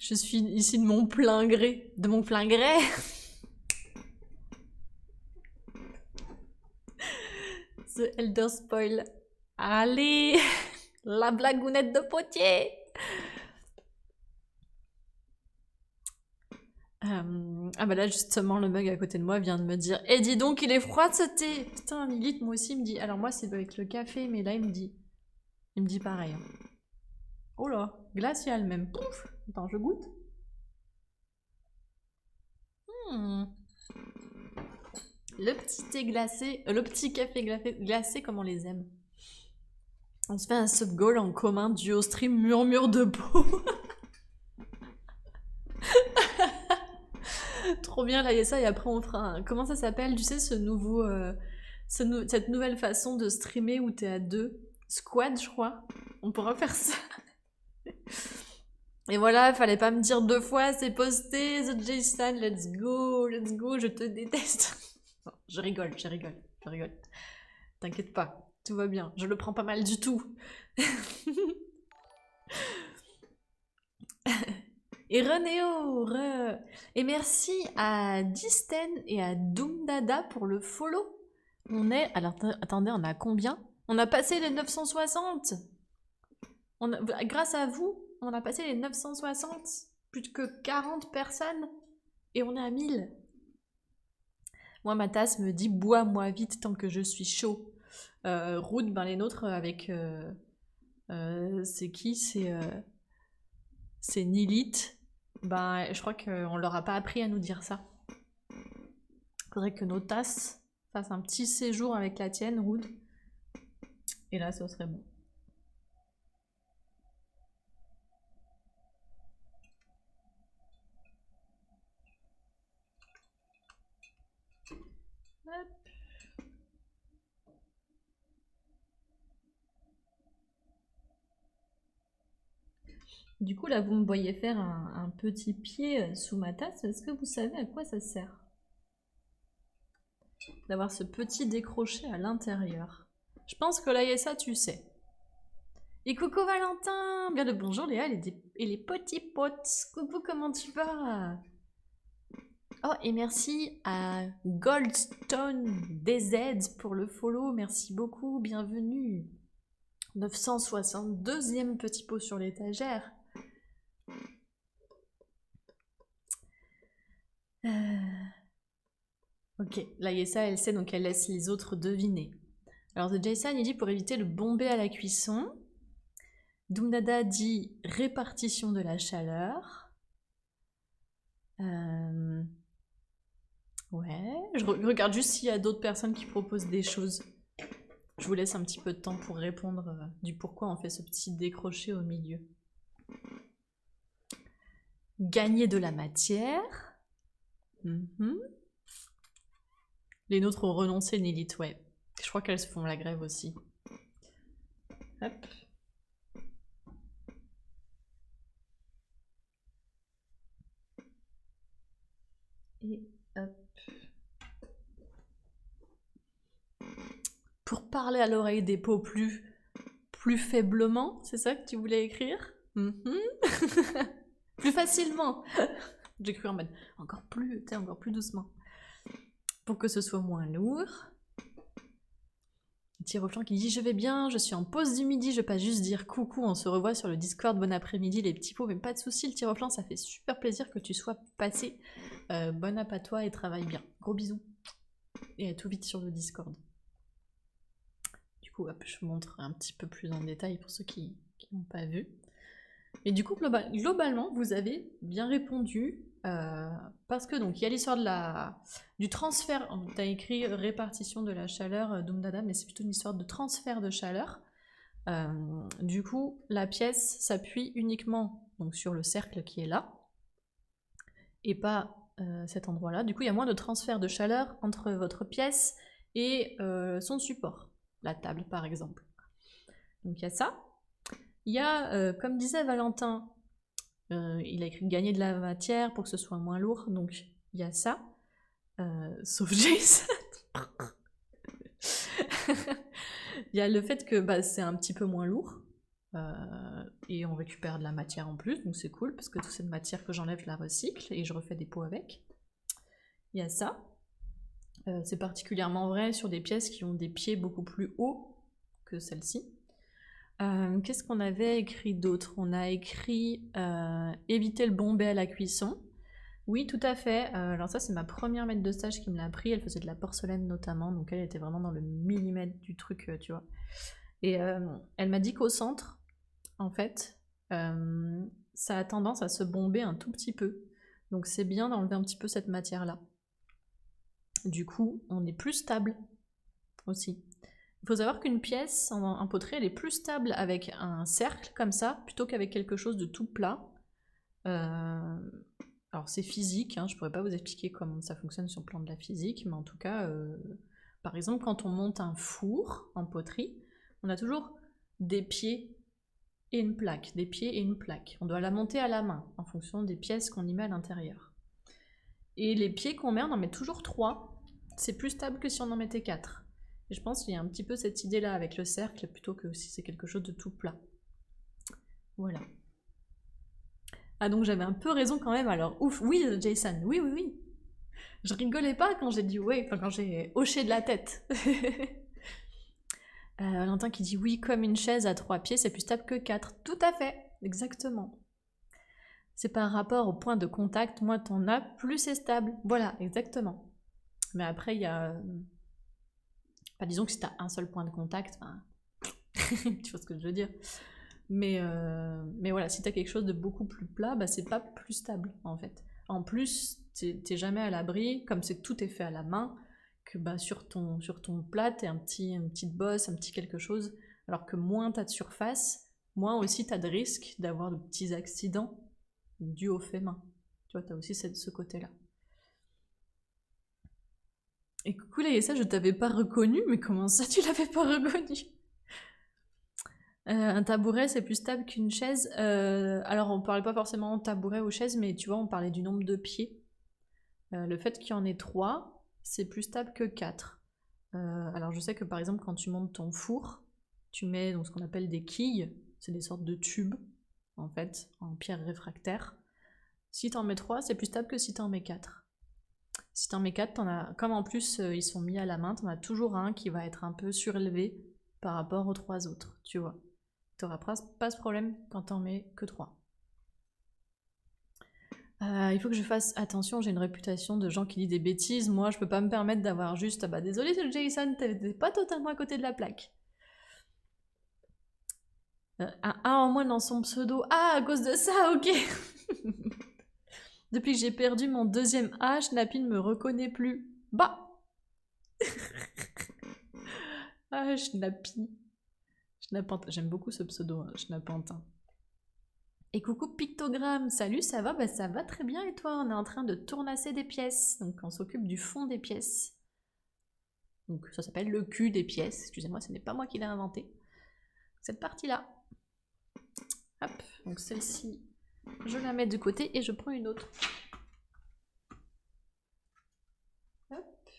Je suis ici de mon plein gré. De mon plein gré. The Elder Spoil. Allez. La blagounette de potier. Ah bah là justement le mug à côté de moi vient de me dire « Eh dis donc il est froid ce thé !» Putain Lilith moi aussi il me dit, alors moi c'est avec le café mais là il me dit pareil. Hein. Oh là, glacial même. Pouf. Attends je goûte. Le petit thé glacé, le petit café glacé comme on les aime. On se fait un sub goal en commun, duo stream, murmure de peau. Trop bien, là, il y a ça, et après on fera un... Comment ça s'appelle? Tu sais, ce nouveau... cette nouvelle façon de streamer où t'es à deux. Squad, je crois. On pourra faire ça. Et voilà, fallait pas me dire 2 fois, c'est posté, The Jason, let's go, je te déteste. Non, je rigole. T'inquiète pas, tout va bien, je le prends pas mal du tout. Et Renéo, et merci à Disten et à Doomdada pour le follow. On est, alors attendez, on a combien? On a passé les 960. Grâce à vous, on a passé les 960. Plus que 40 personnes. Et on est à 1000. Moi, ma tasse me dit bois-moi vite tant que je suis chaud. Rude, ben les nôtres avec. C'est qui? C'est Nilith. Ben, je crois qu'on leur a pas appris à nous dire ça. Faudrait que nos tasses fassent un petit séjour avec la tienne, Rude. Et là, ce serait bon. Hop. Du coup, là, vous me voyez faire un petit pied sous ma tasse. Est-ce que vous savez à quoi ça sert? D'avoir ce petit décroché à l'intérieur. Je pense que là, il y a ça, tu sais. Et coucou Valentin! Bien le bonjour Léa et les petits potes. Coucou, comment tu vas? Oh, et merci à Goldstone DZ pour le follow. Merci beaucoup, bienvenue. 962e petit pot sur l'étagère. Ok, là Yessa elle sait donc elle laisse les autres deviner. Alors The Jason il dit pour éviter le bombé à la cuisson. Doomdada dit répartition de la chaleur. Ouais, je regarde juste s'il y a d'autres personnes qui proposent des choses. Je vous laisse un petit peu de temps pour répondre du pourquoi on fait ce petit décroché au milieu. Gagner de la matière. Les nôtres ont renoncé, Nilith, ouais. Je crois qu'elles se font la grève aussi. Hop. Et hop. Pour parler à l'oreille des peaux plus faiblement, c'est ça que tu voulais écrire? Plus facilement. J'ai cru en mode encore plus doucement. Pour que ce soit moins lourd. Tyroflan qui dit je vais bien, je suis en pause du midi, je vais pas juste dire coucou, on se revoit sur le Discord, bon après-midi les petits pots, mais pas de soucis le Tyroflan, ça fait super plaisir que tu sois passé. Bon app à toi et travaille bien. Gros bisous. Et à tout vite sur le Discord. Du coup, hop, je vous montre un petit peu plus en détail pour ceux qui n'ont pas vu. Et du coup, globalement, vous avez bien répondu. Parce que donc il y a l'histoire du transfert. Tu as écrit répartition de la chaleur, Doomdada, mais c'est plutôt une histoire de transfert de chaleur. Du coup, la pièce s'appuie uniquement donc, sur le cercle qui est là, et pas cet endroit-là. Du coup, il y a moins de transfert de chaleur entre votre pièce et son support, la table par exemple. Donc il y a ça. Il y a, comme disait Valentin, il a écrit gagner de la matière pour que ce soit moins lourd, donc il y a ça. Sauf Jason. Il y a le fait que c'est un petit peu moins lourd. Et on récupère de la matière en plus, donc c'est cool, parce que toute cette matière que j'enlève, je la recycle et je refais des pots avec. Il y a ça. C'est particulièrement vrai sur des pièces qui ont des pieds beaucoup plus hauts que celle-ci. Qu'est-ce qu'on avait écrit d'autre? On a écrit éviter le bombé à la cuisson. Oui, tout à fait. Alors ça, c'est ma première maître de stage qui me l'a appris. Elle faisait de la porcelaine notamment, donc elle était vraiment dans le millimètre du truc, tu vois. Et elle m'a dit qu'au centre, en fait, ça a tendance à se bomber un tout petit peu. Donc c'est bien d'enlever un petit peu cette matière-là. Du coup, on est plus stable aussi. Il faut savoir qu'une pièce en poterie, elle est plus stable avec un cercle comme ça, plutôt qu'avec quelque chose de tout plat. Alors c'est physique, hein, je pourrais pas vous expliquer comment ça fonctionne sur le plan de la physique, mais en tout cas, par exemple, quand on monte un four en poterie, on a toujours des pieds et une plaque, des pieds et une plaque. On doit la monter à la main, en fonction des pièces qu'on y met à l'intérieur. Et les pieds qu'on met, on en met toujours 3. C'est plus stable que si on en mettait 4. Et je pense qu'il y a un petit peu cette idée-là avec le cercle, plutôt que si c'est quelque chose de tout plat. Voilà. Ah donc j'avais un peu raison quand même, alors ouf, oui Jason, oui oui oui. Je rigolais pas quand j'ai dit oui, enfin quand j'ai hoché de la tête. Valentin qui dit oui, comme une chaise à 3 pieds, c'est plus stable que 4. Tout à fait, exactement. C'est par rapport au point de contact, moins t'en as, plus c'est stable. Voilà, exactement. Mais après, il y a... Enfin, disons que si t'as un seul point de contact, enfin... tu vois ce que je veux dire. Mais voilà, si t'as quelque chose de beaucoup plus plat, bah c'est pas plus stable, en fait. En plus, t'es jamais à l'abri, comme c'est tout est fait à la main, que bah, sur ton plat, t'as une petite bosse, un petit quelque chose, alors que moins t'as de surface, moins aussi t'as de risque d'avoir de petits accidents dus au fait main. Tu vois, t'as aussi ce côté-là. Et coucou ça je t'avais pas reconnu, mais comment ça tu l'avais pas reconnu? Un tabouret, c'est plus stable qu'une chaise. Alors, on parlait pas forcément de tabouret ou chaise, mais tu vois, on parlait du nombre de pieds. Le fait qu'il y en ait 3, c'est plus stable que 4. Alors, je sais que par exemple, quand tu montes ton four, tu mets donc, ce qu'on appelle des quilles. C'est des sortes de tubes, en fait, en pierre réfractaire. Si t'en mets 3, c'est plus stable que si t'en mets 4. Si t'en mets 4, t'en as, comme en plus ils sont mis à la main, t'en as toujours un qui va être un peu surélevé par rapport aux 3 autres, tu vois. T'auras pas ce problème quand t'en mets que 3. Il faut que je fasse attention, j'ai une réputation de gens qui disent des bêtises. Moi, je peux pas me permettre d'avoir juste ah bah désolé, c'est le Jason, t'es pas totalement à côté de la plaque. Un A en moins dans son pseudo. Ah, à cause de ça, ok. Depuis que j'ai perdu mon 2e A, Schnappy ne me reconnaît plus. Bah. Ah, Schnappy. Schnapantin. J'aime beaucoup ce pseudo, hein, Schnapantin. Et coucou Pictogramme, salut, ça va? Bah ça va très bien et toi? On est en train de tournasser des pièces, donc on s'occupe du fond des pièces. Donc ça s'appelle le cul des pièces, excusez-moi, ce n'est pas moi qui l'ai inventé. Cette partie-là. Hop, donc celle-ci, je la mets de côté et je prends une autre. Hop.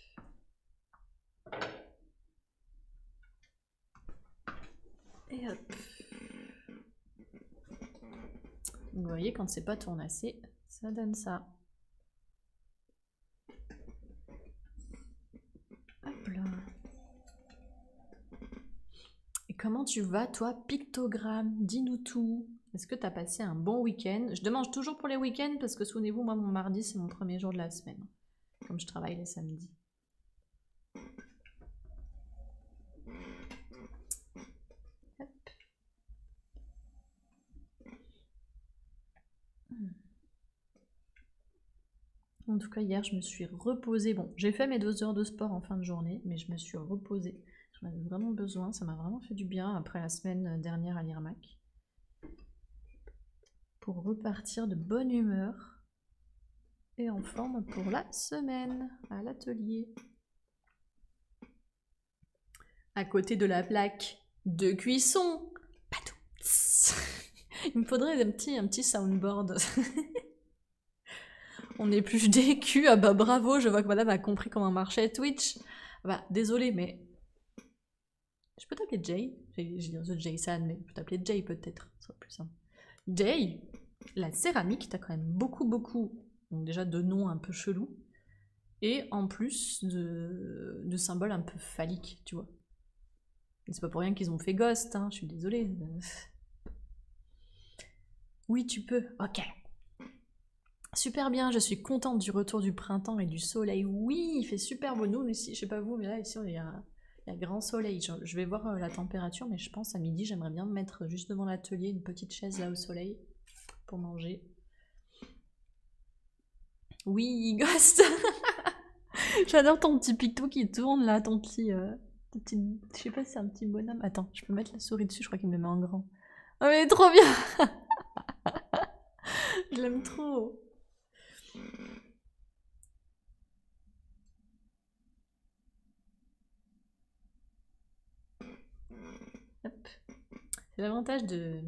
Et hop. Donc, vous voyez, quand c'est pas tournassé, ça donne ça. Hop là. Et comment tu vas, toi, Pictogramme? Dis-nous tout. Est-ce que tu as passé un bon week-end? Je demande toujours pour les week-ends parce que souvenez-vous, moi, mon mardi, c'est mon premier jour de la semaine. Comme je travaille les samedis. Hop. En tout cas, hier, je me suis reposée. Bon, j'ai fait mes 2 heures de sport en fin de journée, mais je me suis reposée. J'en avais vraiment besoin. Ça m'a vraiment fait du bien après la semaine dernière à l'IRMAC. Pour repartir de bonne humeur et en forme pour la semaine à l'atelier. À côté de la plaque de cuisson. Il me faudrait un petit soundboard. On épluche des culs. Ah bah bravo, je vois que madame a compris comment marchait Twitch. Bah désolé, mais... Je peux t'appeler Jay? J'ai dit The Jason, mais je peux t'appeler Jay peut-être, ce sera plus simple. Jay, la céramique, t'as quand même beaucoup, donc déjà de noms un peu chelous, et en plus de symboles un peu phalliques, tu vois. Et c'est pas pour rien qu'ils ont fait Ghost, hein, je suis désolée. Oui, tu peux. Ok. Super bien, je suis contente du retour du printemps et du soleil. Oui, il fait super beau. Nous, ici, je sais pas vous, mais là, ici, il y a grand soleil. Je vais voir la température, mais je pense à midi, j'aimerais bien me mettre juste devant l'atelier, une petite chaise là au soleil pour manger. Oui, Ghost. J'adore ton petit picto qui tourne là, ton petit, je sais pas si c'est un petit bonhomme. Attends, je peux mettre la souris dessus, je crois qu'il me le met en grand. Oh mais trop bien. Je l'aime trop. Hop. C'est l'avantage de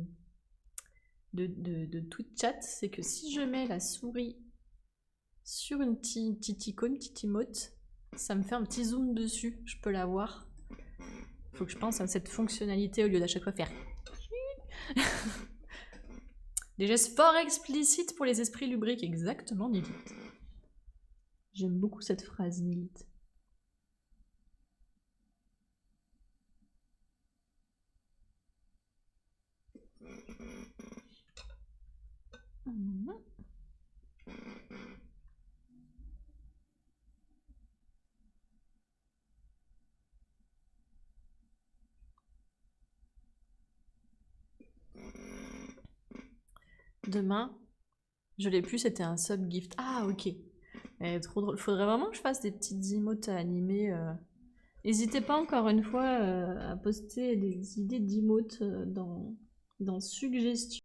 Twitch-chat, c'est que si je mets la souris sur une petite icône, une petite emote, ça me fait un petit zoom dessus, je peux la voir. Faut que je pense à cette fonctionnalité au lieu d'à chaque fois faire... Des gestes fort explicites pour les esprits lubriques, exactement, Nilith. J'aime beaucoup cette phrase, Nilith. Demain, je l'ai plus, c'était un sub gift. Ah, ok. Trop drôle. Faudrait vraiment que je fasse des petites emotes à animer. N'hésitez pas encore une fois à poster des idées d'emotes dans suggestions.